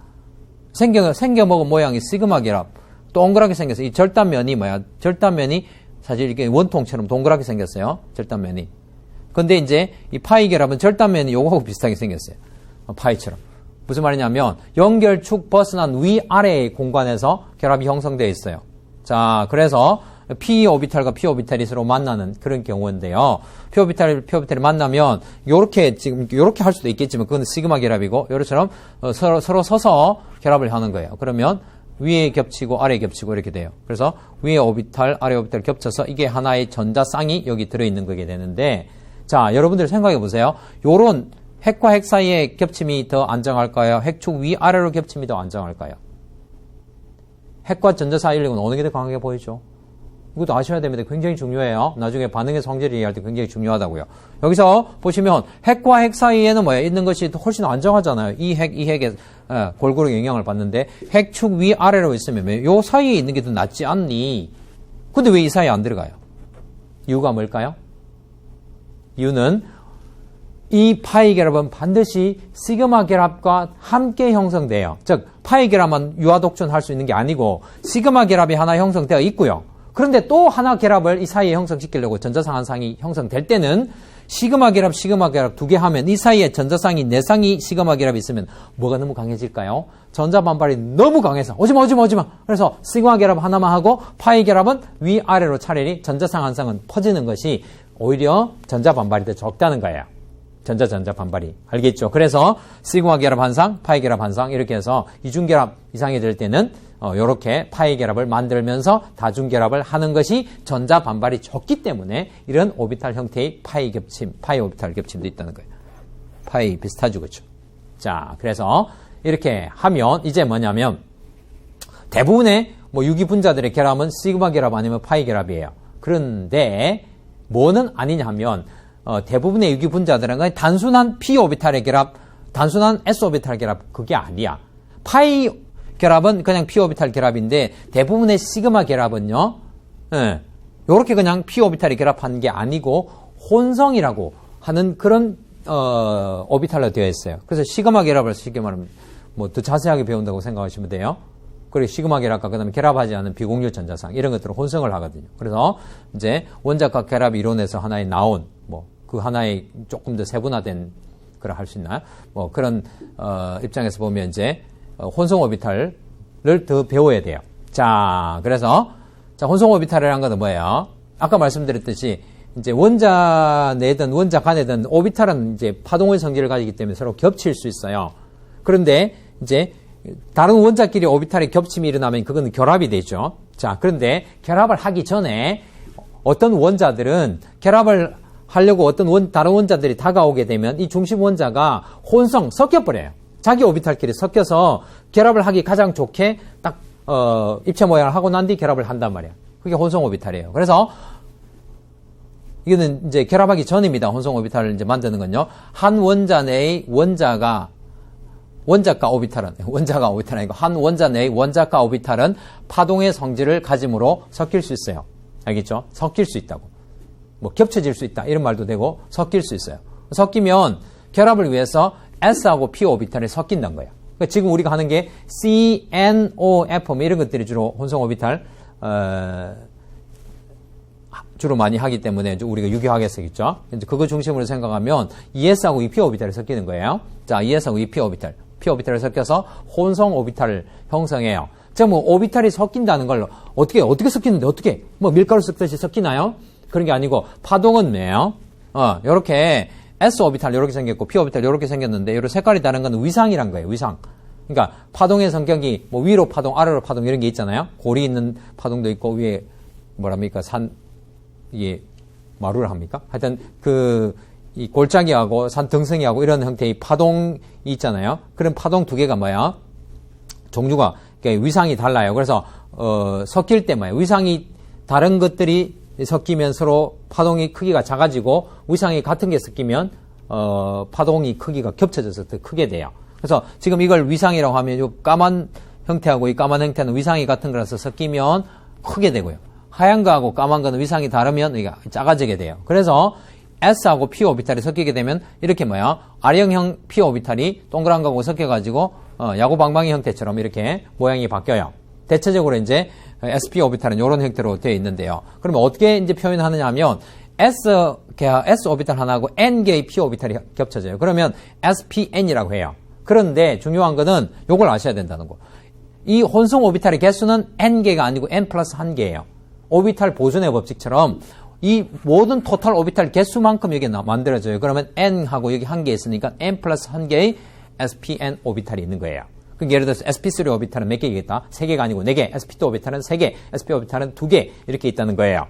생겨먹은 모양이 시그마 결합. 동그랗게 생겼어요. 이 절단면이 절단면이 사실 이렇게 원통처럼 동그랗게 생겼어요. 절단면이. 근데 이제 이 파이 결합은 절단면이 요거하고 비슷하게 생겼어요. 파이처럼. 무슨 말이냐면 연결축 벗어난 위아래의 공간에서 결합이 형성되어 있어요. 자, 그래서 p 오비탈과 p 오비탈이 서로 만나는 그런 경우인데요. p 오비탈이 만나면 요렇게 지금 요렇게 할 수도 있겠지만 그건 시그마 결합이고 요렇처럼 서로 서서 결합을 하는 거예요. 그러면 위에 겹치고 아래에 겹치고 이렇게 돼요. 그래서 위에 오비탈, 아래 오비탈 겹쳐서 이게 하나의 전자쌍이 여기 들어있는 거게 되는데, 자, 여러분들 생각해 보세요. 요런 핵과 핵 사이의 겹침이 더 안정할까요? 핵축 위아래로 겹침이 더 안정할까요? 핵과 전자 사이 인력은 어느 게 더 강하게 보이죠? 이것도 아셔야 됩니다. 굉장히 중요해요. 나중에 반응의 성질을 이해할 때 굉장히 중요하다고요. 여기서 보시면 핵과 핵 사이에는 뭐예요? 있는 것이 훨씬 안정하잖아요. 이 핵에 골고루 영향을 받는데 핵축 위아래로 있으면 요 사이에 있는 게 더 낫지 않니? 근데 왜 이 사이에 안 들어가요? 이유가 뭘까요? 이유는 이 파이 결합은 반드시 시그마 결합과 함께 형성돼요. 즉 파이 결합만 유아독존할 수 있는 게 아니고 시그마 결합이 하나 형성되어 있고요. 그런데 또 하나 결합을 이 사이에 형성시키려고 전자쌍 한 쌍이 형성될 때는 시그마 결합 두 개 하면 이 사이에 전자쌍이 네 쌍이 시그마 결합이 있으면 뭐가 너무 강해질까요? 전자 반발이 너무 강해서 오지마. 그래서 시그마 결합 하나만 하고 파이 결합은 위아래로 차라리 전자쌍 한 쌍은 퍼지는 것이 오히려 전자 반발이 더 적다는 거예요. 전자 반발이. 알겠죠? 그래서 시그마 결합 한 쌍, 파이 결합 한 쌍 이렇게 해서 이중 결합 이상이 될 때는 이렇게 파이 결합을 만들면서 다중 결합을 하는 것이 전자 반발이 적기 때문에 이런 오비탈 형태의 파이 오비탈 겹침도 있다는 거예요. 파이 비슷하죠, 그렇죠? 자, 그래서 이렇게 하면 이제 뭐냐면 대부분의 유기 분자들의 결합은 시그마 결합 아니면 파이 결합이에요. 그런데 뭐는 아니냐 하면 대부분의 유기 분자들은 단순한 p 오비탈의 결합, 단순한 s 오비탈 결합 그게 아니야. 파이 결합은 그냥 p 오비탈 결합인데 대부분의 시그마 결합은요, 요렇게 그냥 p 오비탈이 결합한 게 아니고 혼성이라고 하는 그런 오비탈로 되어 있어요. 그래서 시그마 결합을 쉽게 말하면 더 자세하게 배운다고 생각하시면 돼요. 그리고 시그마 결합과 그다음에 결합하지 않은 비공유 전자쌍 이런 것들은 혼성을 하거든요. 그래서 이제 원자과 결합 이론에서 하나에 나온 그 하나의 조금 더 세분화된 그걸 할 수 있나요? 그런 입장에서 보면 이제 혼성 오비탈을 더 배워야 돼요. 자, 그래서 혼성 오비탈이라는 것은 뭐예요? 아까 말씀드렸듯이 이제 원자 내든 원자 간에든 오비탈은 이제 파동의 성질을 가지기 때문에 서로 겹칠 수 있어요. 그런데 이제 다른 원자끼리 오비탈의 겹침이 일어나면 그건 결합이 되죠. 자, 그런데 결합을 하기 전에 어떤 원자들은 결합을 하려고 다른 원자들이 다가오게 되면 이 중심 원자가 섞여버려요. 자기 오비탈끼리 섞여서 결합을 하기 가장 좋게 딱 입체 모양을 하고 난 뒤 결합을 한단 말이야. 그게 혼성 오비탈이에요. 그래서 이거는 이제 결합하기 전입니다. 혼성 오비탈을 이제 만드는 건요. 한 원자 내의 원자가 오비탈은 아니고 한 원자 내의 원자가 오비탈은 파동의 성질을 가짐으로 섞일 수 있어요. 알겠죠? 섞일 수 있다고. 겹쳐질 수 있다 이런 말도 되고 섞일 수 있어요. 섞이면 결합을 위해서 S하고 P 오비탈이 섞인다는 거예요. 그러니까 지금 우리가 하는 게 CNOF 이런 것들이 주로 혼성 오비탈 주로 많이 하기 때문에 우리가 유기화학에 쓰겠죠. 이제 그거 중심으로 생각하면 ES하고 EP 오비탈이 섞이는 거예요. 자, ES하고 EP 오비탈, P 오비탈을 섞여서 혼성 오비탈을 형성해요. 자, 오비탈이 섞인다는 걸 어떻게 섞이는데 어떻게 밀가루 섞듯이 섞이나요? 그런 게 아니고 파동은 뭐예요? 요렇게 S 오비탈 요렇게 생겼고 P 오비탈 요렇게 생겼는데 요런 색깔이 다른 건 위상이란 거예요. 위상. 그러니까 파동의 성격이 위로 파동, 아래로 파동 이런 게 있잖아요. 골이 있는 파동도 있고 위에 이게 마루를 합니까? 하여튼 이 골짜기하고 산 등성이하고 이런 형태의 파동이 있잖아요. 그런 파동 두 개가 뭐야? 종류가 위상이 달라요. 그래서 섞일 때 위상이 다른 것들이 섞이면 서로 파동의 크기가 작아지고 위상이 같은 게 섞이면 파동이 크기가 겹쳐져서 더 크게 돼요. 그래서 지금 이걸 위상이라고 하면 이 까만 형태하고 이 까만 형태는 위상이 같은 거라서 섞이면 크게 되고요. 하얀 거하고 까만 거는 위상이 다르면 이게 작아지게 돼요. 그래서 S하고 P 오비탈이 섞이게 되면 이렇게 R형형 P 오비탈이 동그란 거하고 섞여가지고 야구방망이 형태처럼 이렇게 모양이 바뀌어요. 대체적으로 이제 SP 오비탈은 이런 형태로 되어 있는데요. 그러면 어떻게 이제 표현하느냐 하면 S 오비탈 하나하고 N 개의 P 오비탈이 겹쳐져요. 그러면 SPN이라고 해요. 그런데 중요한 거는 이걸 아셔야 된다는 거. 이 혼성 오비탈의 개수는 N 개가 아니고 N 플러스 1개예요. 오비탈 보존의 법칙처럼 이 모든 토탈 오비탈 개수만큼 여기 만들어져요. 그러면 n하고 여기 한 개 있으니까 n 플러스 한 개의 spn 오비탈이 있는 거예요. 그러니까 예를 들어서 sp3 오비탈은 몇 개겠다? 3개가 아니고 4개, sp2 오비탈은 3개, sp 오비탈은 2개 이렇게 있다는 거예요.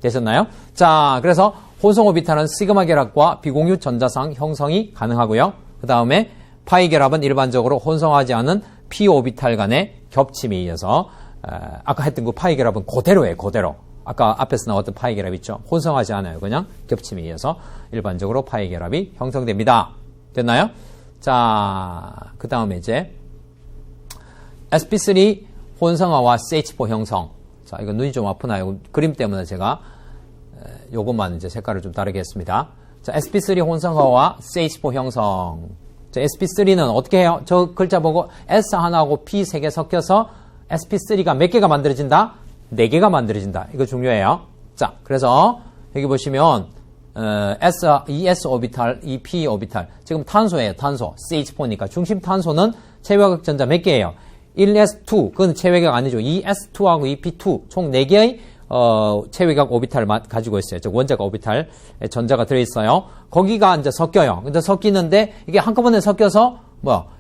되셨나요? 자, 그래서 혼성 오비탈은 시그마 결합과 비공유 전자상 형성이 가능하고요. 그 다음에 파이 결합은 일반적으로 혼성하지 않은 p 오비탈 간의 겹침에 의해서 아까 했던 그 파이 결합은 그대로예요. 그대로. 아까 앞에서 나왔던 파이 결합 있죠? 혼성하지 않아요. 그냥 겹침에 의해서 일반적으로 파이 결합이 형성됩니다. 됐나요? 자, 그 다음에 이제 sp3 혼성화와 CH4 형성. 자, 이거 눈이 좀 아프나요? 그림 때문에 제가 요것만 이제 색깔을 좀 다르게 했습니다. 자, sp3 혼성화와 CH4 형성. 자, sp3는 어떻게 해요? 저 글자 보고 S 하나하고 P 3개 섞여서 sp3가 몇 개가 만들어진다? 4개가 만들어진다. 이거 중요해요. 자, 그래서 여기 보시면 ES 오비탈, EP 오비탈. 지금 탄소예요. 탄소. CH4니까. 중심 탄소는 체외각 전자 몇 개예요? 1s2. 그건 체외각 아니죠. 2s2하고 EP2. 총 4개의 체외각 오비탈을 가지고 있어요. 즉 원자가 오비탈 전자가 들어있어요. 거기가 이제 섞여요. 근데 섞이는데 이게 한꺼번에 섞여서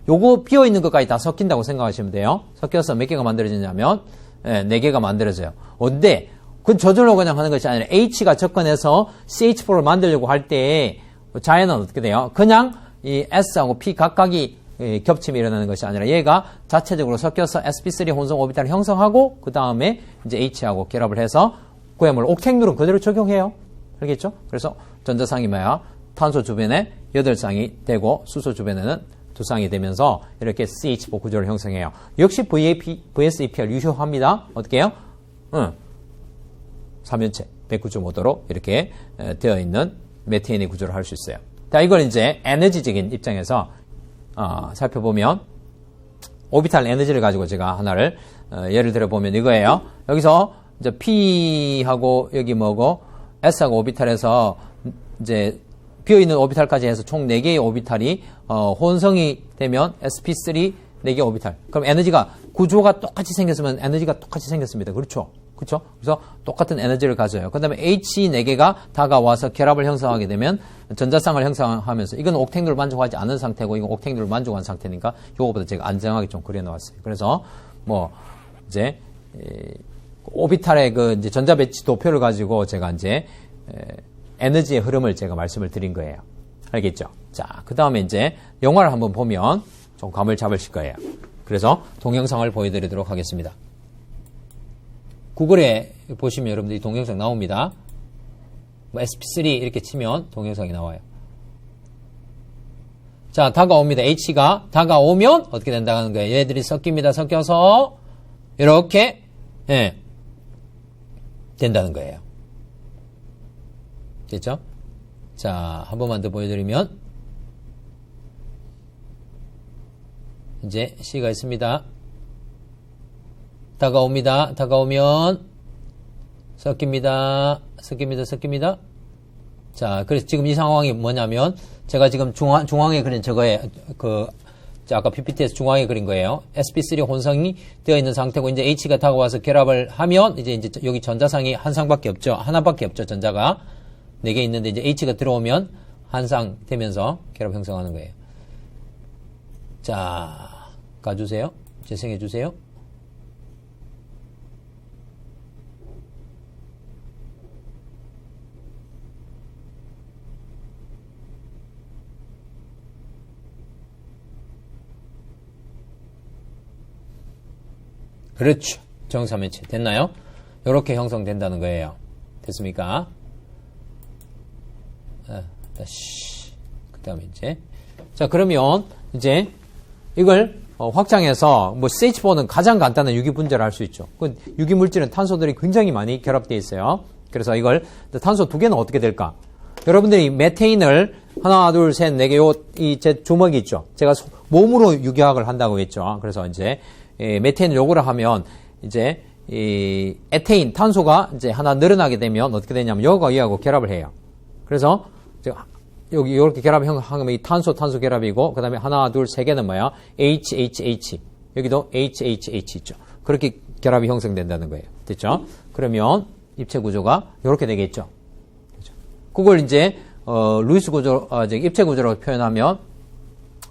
요거 비어있는 것까지 다 섞인다고 생각하시면 돼요. 섞여서 몇 개가 만들어지냐면 4개가 만들어져요. 근데 그건 저절로 그냥 하는 것이 아니라 H가 접근해서 CH4를 만들려고 할 때 자연은 어떻게 돼요? 그냥 이 S하고 P 각각이 겹침이 일어나는 것이 아니라 얘가 자체적으로 섞여서 sp3 혼성 오비탈을 형성하고 그 다음에 이제 H하고 결합을 해서 구해물 옥탱률은 그대로 적용해요. 알겠죠? 그래서 전자상이 뭐야? 탄소 주변에 8쌍이 되고 수소 주변에는 2쌍이 되면서 이렇게 CH4 구조를 형성해요. 역시 VSEPR 유효합니다. 어떻게 해요? 3연체 109.5도로 이렇게 되어 있는 메테인의 구조를 할 수 있어요. 자, 이걸 이제 에너지적인 입장에서 살펴보면 오비탈 에너지를 가지고 제가 하나를 예를 들어 보면 이거예요. 여기서 이제 P하고 여기 뭐고 S하고 오비탈에서 이제 비어 있는 오비탈까지 해서 총 4개의 오비탈이 혼성이 되면 sp3 4개 오비탈. 그럼 에너지가 구조가 똑같이 생겼으면 에너지가 똑같이 생겼습니다. 그렇죠? 그렇죠? 그래서 똑같은 에너지를 가져요. 그다음에 H 4개가 다가와서 결합을 형성하게 되면 전자쌍을 형성하면서 이건 옥탱률을 만족하지 않은 상태고 이건 옥탱률을 만족한 상태니까 요거보다 제가 안정하게 좀 그려 놓았어요. 그래서 뭐 이제 오비탈의 그 이제 전자 배치 도표를 가지고 제가 이제 에너지의 흐름을 제가 말씀을 드린 거예요. 알겠죠? 자, 그다음에 이제 영화를 한번 보면 좀 감을 잡으실 거예요. 그래서 동영상을 보여드리도록 하겠습니다. 구글에 보시면 여러분들이 동영상 나옵니다. 뭐 sp3 이렇게 치면 동영상이 나와요. 자, 다가옵니다. H가 다가오면 어떻게 된다는 거예요? 얘들이 섞입니다. 섞여서 이렇게 된다는 거예요. 됐죠? 자, 한 번만 더 보여드리면 이제 C가 있습니다. 다가옵니다. 다가오면 섞입니다. 섞입니다. 섞입니다. 자, 그래서 지금 이 상황이 뭐냐면 제가 지금 중앙에 그린 저거에 아까 PPT에서 중앙에 그린 거예요. sp3 혼성이 되어 있는 상태고 이제 H가 다가와서 결합을 하면 이제 여기 전자상이 한 쌍밖에 없죠. 하나밖에 없죠. 전자가 4개 있는데 이제 H가 들어오면 한 쌍 되면서 결합 형성하는 거예요. 자, 가주세요. 재생해 주세요. 그렇죠. 정삼면체 됐나요? 이렇게 형성된다는 거예요. 됐습니까? 다시 그 다음에 이제 자, 그러면 이제 이걸 확장해서 뭐 CH4는 가장 간단한 유기분자를 할 수 있죠. 그 유기물질은 탄소들이 굉장히 많이 결합되어 있어요. 그래서 이걸 탄소 2개는 어떻게 될까? 여러분들이 메테인을 하나, 둘, 셋, 4개 이 제 주먹이 있죠. 제가 몸으로 유기화학을 한다고 했죠. 그래서 이제 메테인을 요구를 하면 이제 이 에테인 탄소가 이제 하나 늘어나게 되면 어떻게 되냐면 여기가 이하고 결합을 해요. 그래서 여기 이렇게 결합하면 이 탄소 결합이고 그다음에 하나, 둘, 3개는 뭐야? HHH. 여기도 HHH 있죠. 그렇게 결합이 형성된다는 거예요. 됐죠? 그러면 입체 구조가 이렇게 되겠죠. 그죠? 그걸 이제 루이스 구조, 입체 구조로 표현하면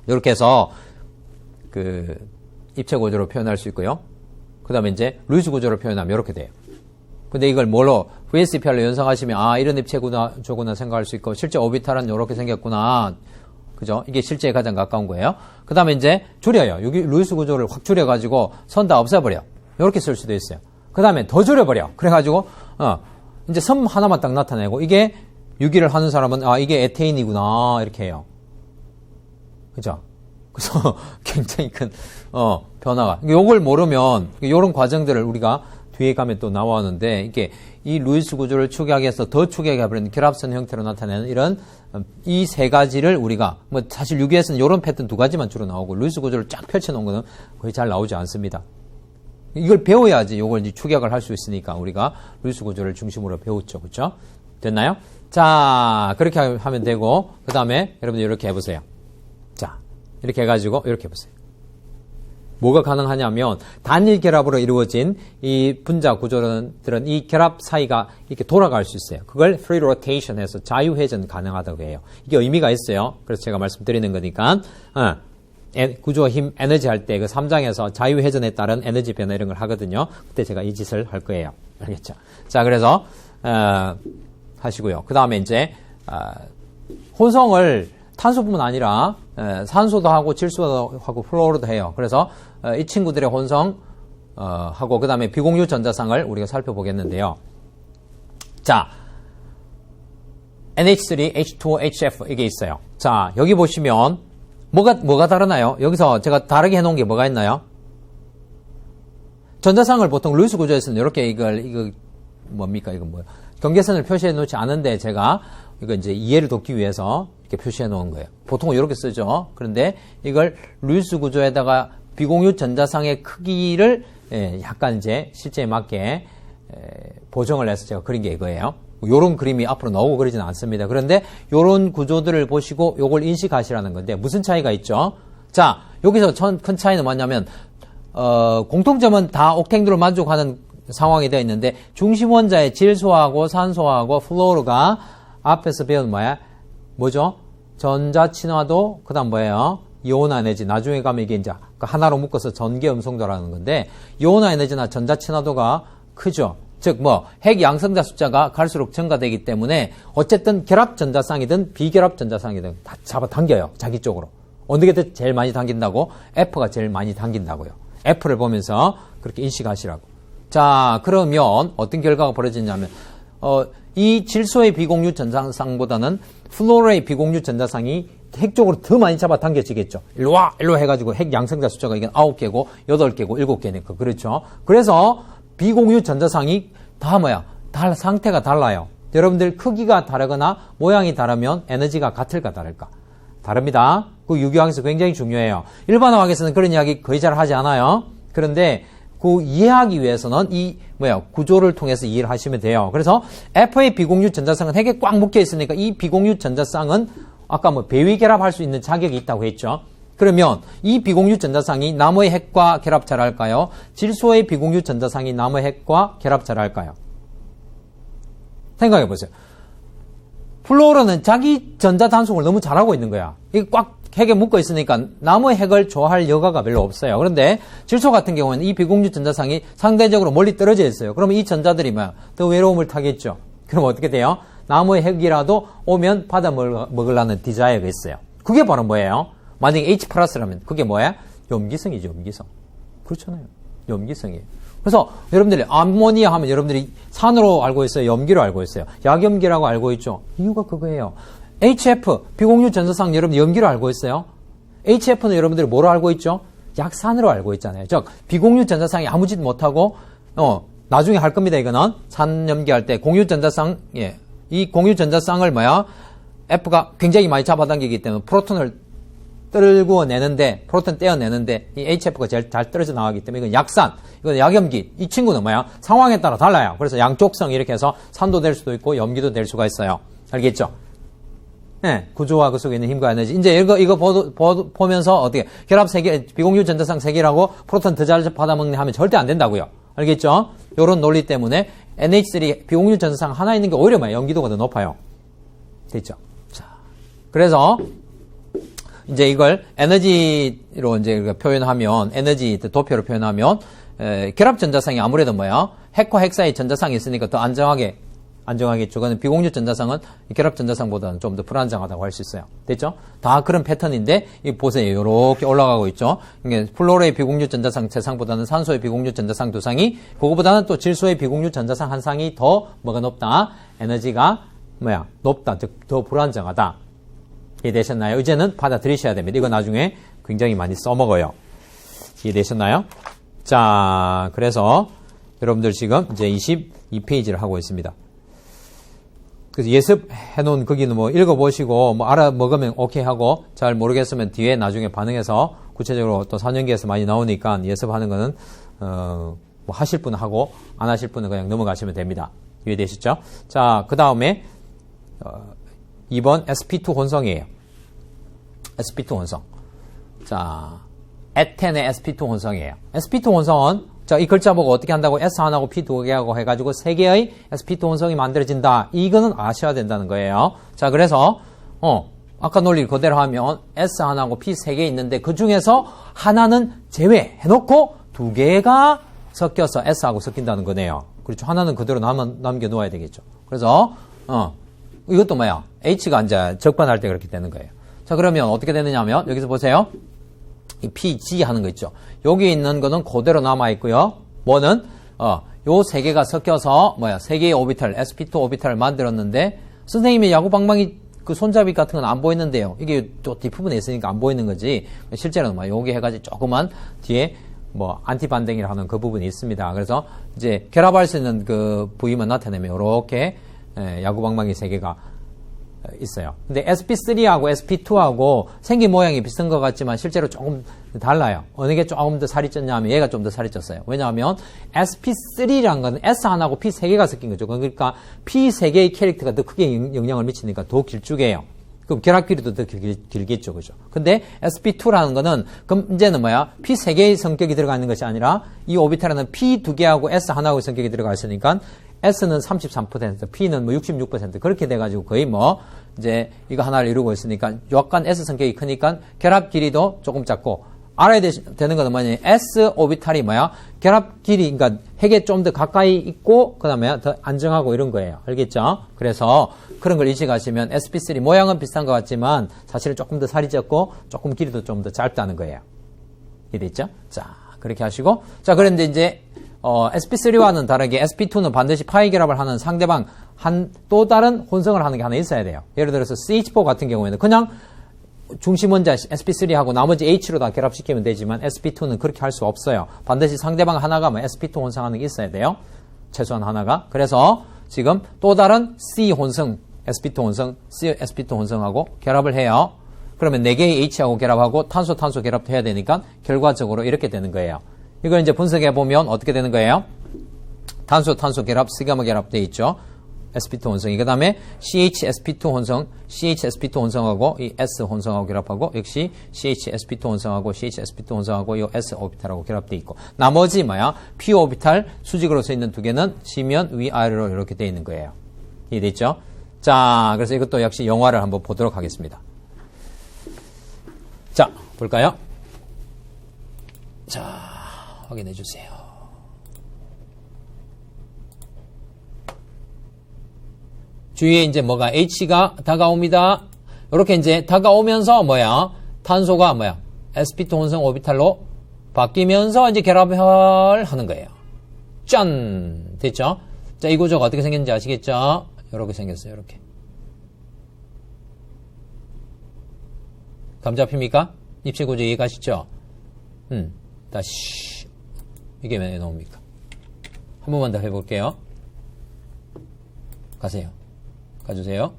이렇게 해서 그 입체 구조로 표현할 수 있고요. 그 다음에 이제 루이스 구조로 표현하면 이렇게 돼요. 근데 이걸 뭘로 VSEPR로 연상하시면 이런 입체 구조구나 생각할 수 있고 실제 오비탈은 이렇게 생겼구나. 그죠? 이게 실제에 가장 가까운 거예요. 그 다음에 이제 줄여요. 여기 루이스 구조를 확 줄여가지고 선 다 없애버려. 이렇게 쓸 수도 있어요. 그 다음에 더 줄여버려. 그래가지고 이제 섬 하나만 딱 나타내고 이게 유기를 하는 사람은 이게 에테인이구나 이렇게 해요. 그죠? 그래서 굉장히 큰 변화가. 요걸 모르면 이런 과정들을 우리가 뒤에 가면 또 나왔는데 이게 이 루이스 구조를 축약하기 위해서 더 축약해버리는 결합선 형태로 나타내는 이런 이 세 가지를 우리가 뭐 사실 유기에서는 이런 패턴 두 가지만 주로 나오고 루이스 구조를 쫙 펼쳐놓은 거는 거의 잘 나오지 않습니다. 이걸 배워야지 이걸 이제 축약을 할 수 있으니까 우리가 루이스 구조를 중심으로 배웠죠. 그렇죠? 됐나요? 자, 그렇게 하면 되고 그 다음에 여러분들 이렇게 해보세요. 자, 이렇게 해가지고 이렇게 해보세요. 뭐가 가능하냐면 단일 결합으로 이루어진 이 분자 구조들은 이 결합 사이가 이렇게 돌아갈 수 있어요. 그걸 free rotation 해서 자유회전 가능하다고 해요. 이게 의미가 있어요. 그래서 제가 말씀드리는 거니까 구조와 힘, 에너지 할 때 그 3장에서 자유회전에 따른 에너지 변화 이런 걸 하거든요. 그때 제가 이 짓을 할 거예요. 알겠죠? 자, 그래서 하시고요. 그 다음에 이제 혼성을 탄소뿐만 아니라 산소도 하고 질소도 하고 플로로도 해요. 그래서 이 친구들의 혼성 하고 그 다음에 비공유 전자쌍을 우리가 살펴보겠는데요. 자, NH3, H2O, HF 이게 있어요. 자, 여기 보시면 뭐가 다르나요? 여기서 제가 다르게 해놓은 게 뭐가 있나요? 전자쌍을 보통 루이스 구조에서는 이렇게 이거 뭡니까? 이거 뭐예요? 경계선을 표시해 놓지 않은데 제가 이거 이제 이해를 돕기 위해서 이렇게 표시해 놓은 거예요. 보통은 이렇게 쓰죠. 그런데 이걸 루이스 구조에다가 비공유 전자쌍의 크기를 약간 이제 실제에 맞게 보정을 해서 제가 그린 게 이거예요. 요런 그림이 앞으로 나오고 그러지는 않습니다. 그런데 요런 구조들을 보시고 요걸 인식하시라는 건데 무슨 차이가 있죠? 자, 여기서 큰 차이는 뭐냐면 공통점은 다 옥탱도를 만족하는 상황이 되어 있는데 중심 원자의 질소하고 산소하고 플로르가 앞에서 배운 뭐죠? 전자 친화도 그다음 뭐예요? 이온화 에너지. 나중에 가면 이게 이제 하나로 묶어서 전개 음성도라는 건데 이온화 에너지나 전자 친화도가 크죠. 즉 핵 양성자 숫자가 갈수록 증가되기 때문에 어쨌든 결합 전자쌍이든 비결합 전자쌍이든 다 잡아당겨요. 자기 쪽으로. 어느 게 제일 많이 당긴다고? F가 제일 많이 당긴다고요. F를 보면서 그렇게 인식하시라고. 자, 그러면 어떤 결과가 벌어지냐면 이 질소의 비공유 전자쌍보다는 플로르의 비공유 전자쌍이 핵 쪽으로 더 많이 잡아당겨지겠죠. 일로 와! 일로 해가지고 핵 양성자 숫자가 이건 9개고 8개고 7개니까. 그렇죠? 그래서 비공유 전자쌍이 다 상태가 달라요. 여러분들 크기가 다르거나 모양이 다르면 에너지가 같을까 다를까? 다릅니다. 그 유기화학에서 굉장히 중요해요. 일반화학에서는 그런 이야기 거의 잘 하지 않아요. 그런데 그 이해하기 위해서는 이 구조를 통해서 이해를 하시면 돼요. 그래서 F의 비공유 전자쌍은 핵에 꽉 묶여 있으니까 이 비공유 전자쌍은 아까 배위 결합할 수 있는 자격이 있다고 했죠. 그러면 이 비공유 전자쌍이 나무의 핵과 결합 잘할까요? 질소의 비공유 전자쌍이 나무의 핵과 결합 잘할까요? 생각해 보세요. 플로르는 자기 전자 단속을 너무 잘하고 있는 거야. 이게 꽉 핵에 묶어 있으니까 나무의 핵을 좋아할 여가가 별로 없어요. 그런데 질소 같은 경우는 이 비공유 전자쌍이 상대적으로 멀리 떨어져 있어요. 그러면 이 전자들이 더 외로움을 타겠죠. 그럼 어떻게 돼요? 나무의 핵이라도 오면 받아 먹으려는 디자이어가 있어요. 그게 바로 뭐예요? 만약에 H 플러스라면 그게 뭐야? 염기성이죠. 염기성. 그렇잖아요. 염기성이에요. 그래서 여러분들이 암모니아 하면 여러분들이 산으로 알고 있어요? 염기로 알고 있어요? 약염기라고 알고 있죠? 이유가 그거예요. HF, 비공유 전자쌍 여러분 염기로 알고 있어요? HF는 여러분들이 뭐로 알고 있죠? 약산으로 알고 있잖아요. 즉 비공유 전자쌍이 아무 짓 못하고 나중에 할 겁니다. 이거는 산염기할 때 공유 전자쌍 이 공유 전자쌍을 F가 굉장히 많이 잡아당기기 때문에 프로톤을 떨구어내는데 프로톤 떼어내는데 이 HF가 제일 잘 떨어져 나가기 때문에 이건 약산, 이건 약염기. 이 친구는 상황에 따라 달라요. 그래서 양쪽성 이렇게 해서 산도 될 수도 있고 염기도 될 수가 있어요. 알겠죠? 네, 구조와 그 속에 있는 힘과 에너지. 이제 이거 보면서 어떻게 결합 세계, 비공유 전자쌍 세계라고 프로톤 더 잘 받아먹네 하면 절대 안 된다고요. 알겠죠? 요런 논리 때문에 NH3 비공유 전자상 하나 있는 게 오히려 연기도가 더 높아요. 됐죠? 자, 그래서 이제 이걸 에너지로 이제 표현하면, 에너지 도표로 표현하면, 결합 전자상이 아무래도 핵과 핵 사이 전자상이 있으니까 더 안정하겠죠. 그는 비공유 전자상은 결합 전자상보다는 좀 더 불안정하다고 할 수 있어요. 됐죠? 다 그런 패턴인데, 이 보세요. 이렇게 올라가고 있죠. 이게 플로로의 비공유 전자상 3상보다는 산소의 비공유 전자상 2상이, 그거보다는 또 질소의 비공유 전자상 1상이 더 뭐가 높다? 에너지가 높다. 즉, 더 불안정하다. 이해되셨나요? 이제는 받아들이셔야 됩니다. 이거 나중에 굉장히 많이 써먹어요. 이해되셨나요? 자, 그래서 여러분들 지금 이제 22페이지를 하고 있습니다. 그래서 예습해 놓은 거기는 읽어보시고 알아먹으면 오케이 하고 잘 모르겠으면 뒤에 나중에 반응해서 구체적으로 또 4년기에서 많이 나오니까 예습하는 거는 하실 분은 하고 안 하실 분은 그냥 넘어가시면 됩니다. 이해되셨죠? 자, 그 다음에 2번 sp2 혼성이에요. sp2 혼성. 자, 에텐의 sp2 혼성이에요. sp2 혼성은 자, 이 글자 보고 어떻게 한다고 S1하고 P 2개하고 해가지고 3개의 sp2 혼성이 만들어진다. 이거는 아셔야 된다는 거예요. 자, 그래서 아까 논리를 그대로 하면 S1하고 P 3개 있는데 그 중에서 하나는 제외해놓고 2개가 섞여서 S하고 섞인다는 거네요. 그렇죠. 하나는 그대로 남겨놓아야 되겠죠. 그래서 이것도 H가 이제 적반할 때 그렇게 되는 거예요. 자, 그러면 어떻게 되느냐 하면 여기서 보세요. 이 PG 하는 거 있죠. 여기 있는 거는 그대로 남아있고요. 뭐는, 요 세 개가 섞여서, 3개의 오비탈, sp2 오비탈을 만들었는데, 선생님의 야구방망이 그 손잡이 같은 건 안 보이는데요. 이게 또 뒷부분에 있으니까 안 보이는 거지. 실제로는 여기 해가지고 조그만 뒤에 안티반댕이라 하는 그 부분이 있습니다. 그래서 이제 결합할 수 있는 그 부위만 나타내면 이렇게 야구방망이 3개가 있어요. 근데 sp3하고 sp2하고 생긴 모양이 비슷한 것 같지만 실제로 조금 달라요. 어느 게 조금 더 살이 쪘냐면 얘가 좀 더 살이 쪘어요. 왜냐하면 sp3라는 거는 S1하고 P 3개가 섞인 거죠. 그러니까 P 3개의 캐릭터가 더 크게 영향을 미치니까 더 길쭉해요. 그럼 결합 길이도 더 길겠죠. 그죠? 근데 sp2라는 거는 그럼 이제는 P 3개의 성격이 들어가 있는 것이 아니라 이 오비탈에는 P 2개하고 S 하나하고 성격이 들어가 있으니까 S는 33%, P는 66% 그렇게 돼가지고 거의 이제 이거 하나를 이루고 있으니까 약간 S 성격이 크니까 결합 길이도 조금 작고 알아야 되는 거는 뭐냐면 S 오비탈이 결합 길이, 그러니까 핵에 좀 더 가까이 있고 그 다음에 더 안정하고 이런 거예요. 알겠죠? 그래서 그런 걸 인식하시면 sp3 모양은 비슷한 것 같지만 사실은 조금 더 살이 적고 조금 길이도 좀 더 짧다는 거예요. 이해됐죠? 자, 그렇게 하시고 자, 그런데 이제 sp3와는 다르게 sp2는 반드시 파이 결합을 하는 상대방 또 다른 혼성을 하는 게 하나 있어야 돼요. 예를 들어서 CH4 같은 경우에는 그냥 중심 원자 sp3하고 나머지 H로 다 결합시키면 되지만 sp2는 그렇게 할 수 없어요. 반드시 상대방 하나가 sp2 혼성하는 게 있어야 돼요. 최소한 하나가. 그래서 지금 또 다른 C 혼성, sp2 혼성, C sp2 혼성하고 결합을 해요. 그러면 4개의 H하고 결합하고 탄소 결합도 해야 되니까 결과적으로 이렇게 되는 거예요. 이걸 이제 분석해 보면 어떻게 되는 거예요? 탄소 결합, 시가마 결합되어 있죠. sp2 혼성이. 그 다음에 CH-sp2 혼성, CH-sp2 혼성하고 이 S 혼성하고 결합하고 역시 CH-sp2 혼성하고 CH-sp2 혼성하고 이 S 오비탈하고 결합되어 있고 나머지 P 오비탈 수직으로 서 있는 2개는 지면 위아래로 이렇게 되어 있는 거예요. 이해됐죠? 자, 그래서 이것도 역시 영화를 한번 보도록 하겠습니다. 자, 볼까요? 자, 확인해 주세요. 주위에 이제 H가 다가옵니다. 이렇게 이제 다가오면서 탄소가 sp2 혼성 오비탈로 바뀌면서 이제 결합을 하는 거예요. 짠! 됐죠? 자, 이 구조가 어떻게 생겼는지 아시겠죠? 이렇게 생겼어요. 이렇게. 감 잡힙니까? 입체 구조 이해가시죠? 다시. 이게 왜 나옵니까? 한 번만 더 해볼게요. 가세요. 가주세요.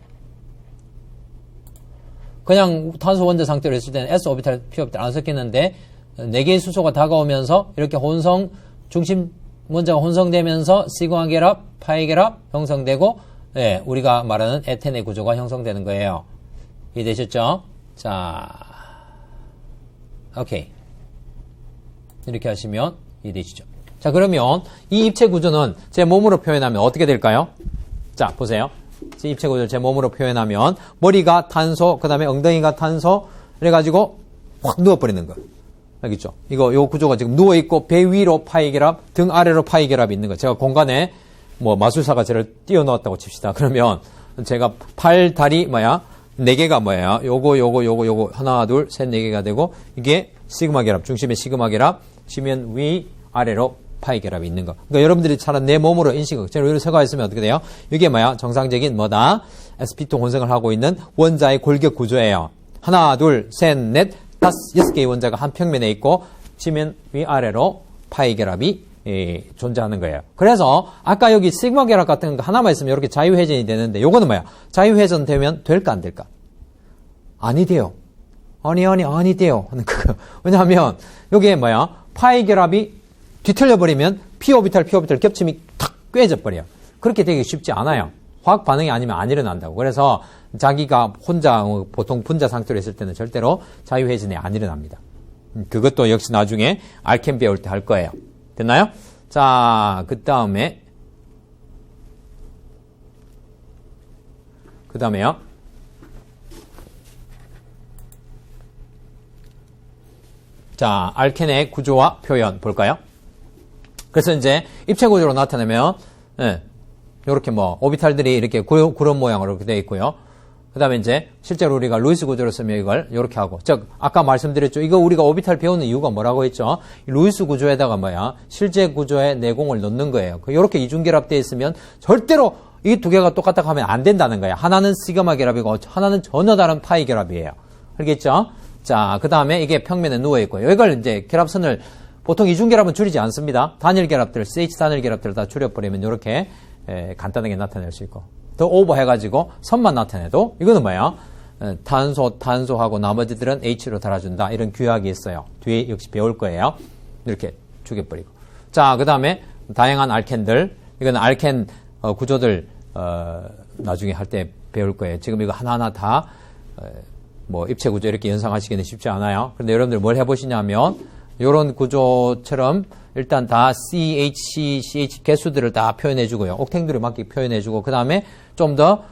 그냥 탄소 원자 상태로 했을 때는 S 오비탈, P 오비탈 안 섞이는데 4개의 수소가 다가오면서 이렇게 중심 원자가 혼성되면서 시그마 결합, 파이 결합 형성되고 우리가 말하는 에텐의 구조가 형성되는 거예요. 이해되셨죠? 자, 오케이. 이렇게 하시면 이해되시죠? 자, 그러면 이 입체 구조는 제 몸으로 표현하면 어떻게 될까요? 자, 보세요. 제 입체 구조를 제 몸으로 표현하면 머리가 탄소, 그 다음에 엉덩이가 탄소, 그래가지고 확 누워버리는 거예요. 알겠죠? 요 구조가 지금 누워있고 배 위로 파이결합, 등 아래로 파이결합이 있는 거예요. 제가 공간에 뭐 마술사가 저를 띄워넣었다고 칩시다. 그러면 제가 팔, 다리, 4개가 뭐예요? 요거, 하나, 둘, 셋, 4개가 되고, 이게 시그마 결합, 중심의 시그마 결합, 지면 위, 아래로 파이 결합이 있는 거. 그러니까 여러분들이 차라리 내 몸으로 인식을, 제가 여기로 세가 있으면 어떻게 돼요? 이게 정상적인 sp2 혼성을 하고 있는 원자의 골격 구조예요. 하나, 둘, 셋, 넷, 6개의 원자가 한 평면에 있고, 지면 위, 아래로 파이 결합이 존재하는 거예요. 그래서 아까 여기 시그마 결합 같은 거 하나만 있으면 이렇게 자유회전이 되는데 요거는 자유회전 되면 될까 안 될까? 아니 돼요. 아니 돼요. 하는 거. 왜냐하면 여기에 파이 결합이 뒤틀려 버리면 p 오비탈 겹침이 탁 꿰져 버려요. 그렇게 되기 쉽지 않아요. 화학 반응이 아니면 안 일어난다고. 그래서 자기가 혼자 보통 분자 상태로 있을 때는 절대로 자유회전이 안 일어납니다. 그것도 역시 나중에 알켐 배울 때 할 거예요. 됐나요? 자, 그 다음에요. 자, 알켄의 구조와 표현 볼까요? 그래서 이제 입체 구조로 나타내면, 요렇게 오비탈들이 이렇게 구름 모양으로 이렇게 되어 있고요. 그 다음에 이제 실제로 우리가 루이스 구조로 쓰면 이걸 이렇게 하고, 즉 아까 말씀드렸죠. 이거 우리가 오비탈 배우는 이유가 뭐라고 했죠? 루이스 구조에다가 실제 구조의 내공을 넣는 거예요. 이렇게 이중결합되어 있으면 절대로 이 두 개가 똑같다고 하면 안 된다는 거예요. 하나는 시그마 결합이고 하나는 전혀 다른 파이 결합이에요. 알겠죠? 자, 그 다음에 이게 평면에 누워 있고요. 이걸 이제 결합선을 보통 이중결합은 줄이지 않습니다. 단일 결합들, CH 단일 결합들을 다 줄여버리면 이렇게 간단하게 나타낼 수 있고. 더 오버해가지고 선만 나타내도 이거는 탄소하고 나머지들은 H로 달아준다. 이런 규약이 있어요. 뒤에 역시 배울 거예요. 이렇게 죽여버리고. 자, 그 다음에 다양한 알켄들. 이거는 알켄 구조들 나중에 할 때 배울 거예요. 지금 이거 하나하나 다 입체 구조 이렇게 연상하시기는 쉽지 않아요. 그런데 여러분들 뭘 해보시냐면 이런 구조처럼 일단 다 CH 개수들을 다 표현해주고요. 옥탱들을 맞게 표현해주고 그 다음에 좀 더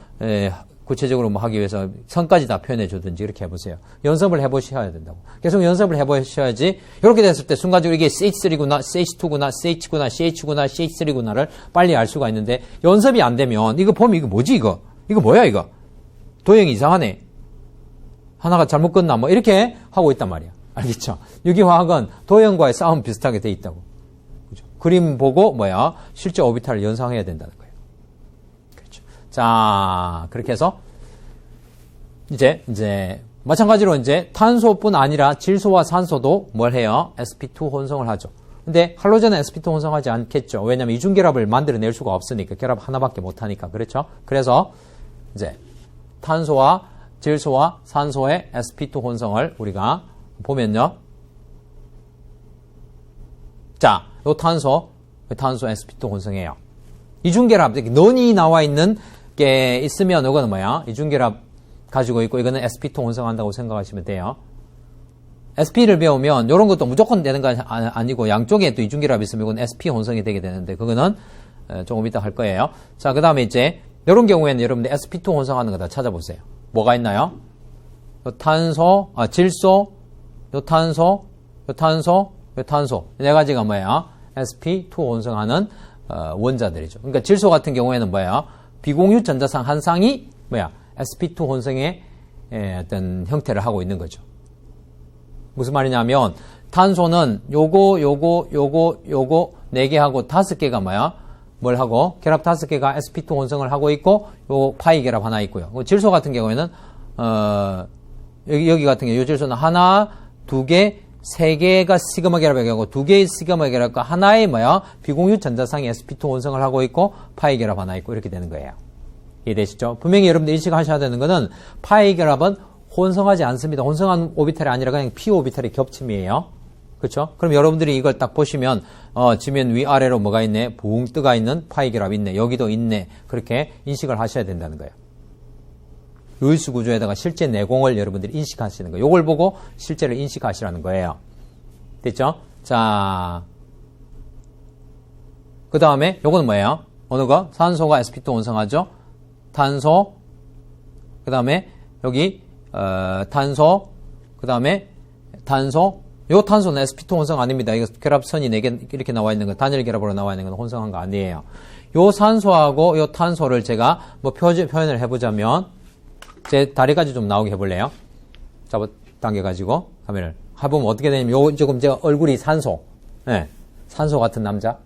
구체적으로 하기 위해서 선까지 다 표현해주든지 이렇게 해보세요. 연습을 해보셔야 된다고. 계속 연습을 해보셔야지 이렇게 됐을 때 순간적으로 이게 CH3구나, CH2구나, CH구나, CH구나, CH3구나를 빨리 알 수가 있는데 연습이 안 되면 이거 보면 이거 뭐지 이거? 이거 뭐야 이거? 도형이 이상하네. 하나가 잘못 껐나 이렇게 하고 있단 말이야. 알겠죠? 유기화학은 도형과의 싸움 비슷하게 돼 있다고. 그죠? 그림 보고 실제 오비탈을 연상해야 된다는 거예요. 그렇죠. 자, 그렇게 해서 이제 마찬가지로 이제 탄소뿐 아니라 질소와 산소도 뭘 해요? sp2 혼성을 하죠. 근데 할로젠은 sp2 혼성하지 않겠죠. 왜냐면 이중결합을 만들어낼 수가 없으니까. 결합 하나밖에 못 하니까. 그렇죠? 그래서 이제 탄소와 질소와 산소의 sp2 혼성을 우리가 보면요. 자, 요 탄소 sp2 혼성이에요. 이중결합, 논이 나와 있는 게 있으면 이거는 이중결합 가지고 있고 이거는 sp2 혼성한다고 생각하시면 돼요. sp를 배우면 이런 것도 무조건 되는 거 아니고 양쪽에 또 이중결합이 있으면 이건 sp 혼성이 되게 되는데 그거는 조금 이따 할 거예요. 자, 그 다음에 이제 이런 경우에는 여러분들 sp2 혼성하는 거 다 찾아보세요. 뭐가 있나요? 탄소, 질소, 요 탄소, 네 가지가 sp2 혼성하는 원자들이죠. 그러니까 질소 같은 경우에는 비공유 전자상 한 쌍이 sp2 혼성의 어떤 형태를 하고 있는 거죠. 무슨 말이냐면 탄소는 요거 4개하고 5개가 뭘 하고 결합 5개가 sp2 혼성을 하고 있고 요 파이 결합 하나 있고요. 질소 같은 경우에는 여기 같은 경우 요 질소는 하나, 2개, 3개가 시그마 결합이 하고 2개의 시그마 결합과 하나의 비공유 전자상이 sp2 혼성을 하고 있고 파이 결합 하나 있고 이렇게 되는 거예요. 이해되시죠? 분명히 여러분들 인식하셔야 되는 거는 파이 결합은 혼성하지 않습니다. 혼성한 오비탈이 아니라 그냥 p 오비탈의 겹침이에요. 그렇죠? 그럼 여러분들이 이걸 딱 보시면 지면 위아래로 뭐가 있네? 붕 뜨가 있는 파이 결합이 있네. 여기도 있네. 그렇게 인식을 하셔야 된다는 거예요. 루이스 구조에다가 실제 내공을 여러분들이 인식하시는 거예요. 이걸 보고 실제를 인식하시라는 거예요. 됐죠? 자, 그 다음에 요거는 뭐예요? 어느 거? 산소가 sp2 원성하죠? 탄소, 그 다음에 여기 탄소, 그 다음에 탄소. 요 탄소는 sp2 혼성 아닙니다. 이거 결합선이 4개 이렇게 나와 있는 거, 단일 결합으로 나와 있는 건 혼성한 거 아니에요. 요 산소하고 요 탄소를 제가 뭐 표현을 해보자면, 제 다리까지 좀 나오게 해볼래요? 당겨가지고, 카메라를. 해보면 어떻게 되냐면, 요, 조금 제가 얼굴이 산소. 네. 산소 같은 남자.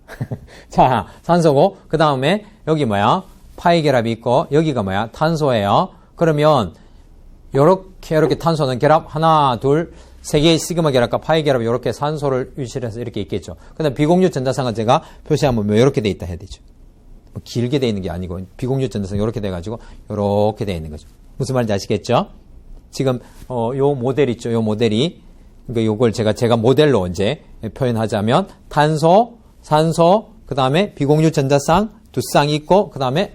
자, 산소고, 그 다음에 여기 뭐야? 파이 결합이 있고, 여기가 뭐야? 탄소예요. 그러면, 이렇게 탄소는 결합, 하나, 둘, 3개의 시그마 결합과 파이 결합이 이렇게 산소를 유실해서 이렇게 있겠죠. 그 다음 비공유 전자쌍은 제가 표시하면 뭐 이렇게 돼 있다 해야 되죠. 뭐 길게 돼 있는 게 아니고, 비공유 전자쌍 이렇게 돼가지고, 이렇게 돼 있는 거죠. 무슨 말인지 아시겠죠? 지금, 요 모델 있죠. 요 모델이, 그러니까 요걸 제가 모델로 이제 표현하자면, 탄소, 산소, 그 다음에 비공유 전자쌍 2쌍이 있고, 그 다음에,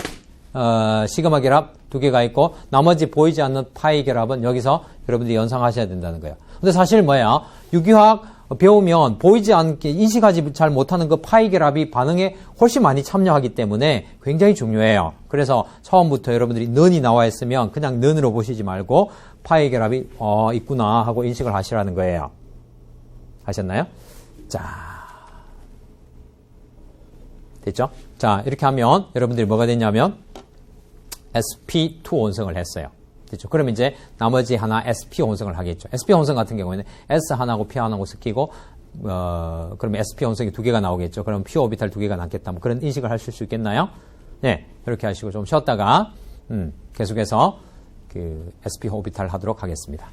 시그마 결합 2개가 있고, 나머지 보이지 않는 파이 결합은 여기서 여러분들이 연상하셔야 된다는 거예요. 근데 사실 뭐야? 유기화학 배우면 보이지 않게 인식하지 잘 못하는 그 파이 결합이 반응에 훨씬 많이 참여하기 때문에 굉장히 중요해요. 그래서 처음부터 여러분들이 는이 나와 있으면 그냥 는으로 보시지 말고 파이 결합이 있구나 하고 인식을 하시라는 거예요. 아셨나요? 자, 됐죠? 자, 이렇게 하면 여러분들이 뭐가 됐냐면 sp2 혼성을 했어요. 됐죠? 그럼 이제 나머지 하나 sp 혼성을 하겠죠. sp 혼성 같은 경우에는 s 하나고 p 하나고 섞이고 그러면 sp 혼성이 2개가 나오겠죠. 그럼 p 오비탈 2개가 남겠다. 뭐 그런 인식을 하실 수 있겠나요? 네, 이렇게 하시고 좀 쉬었다가 계속해서 그 sp 오비탈 하도록 하겠습니다.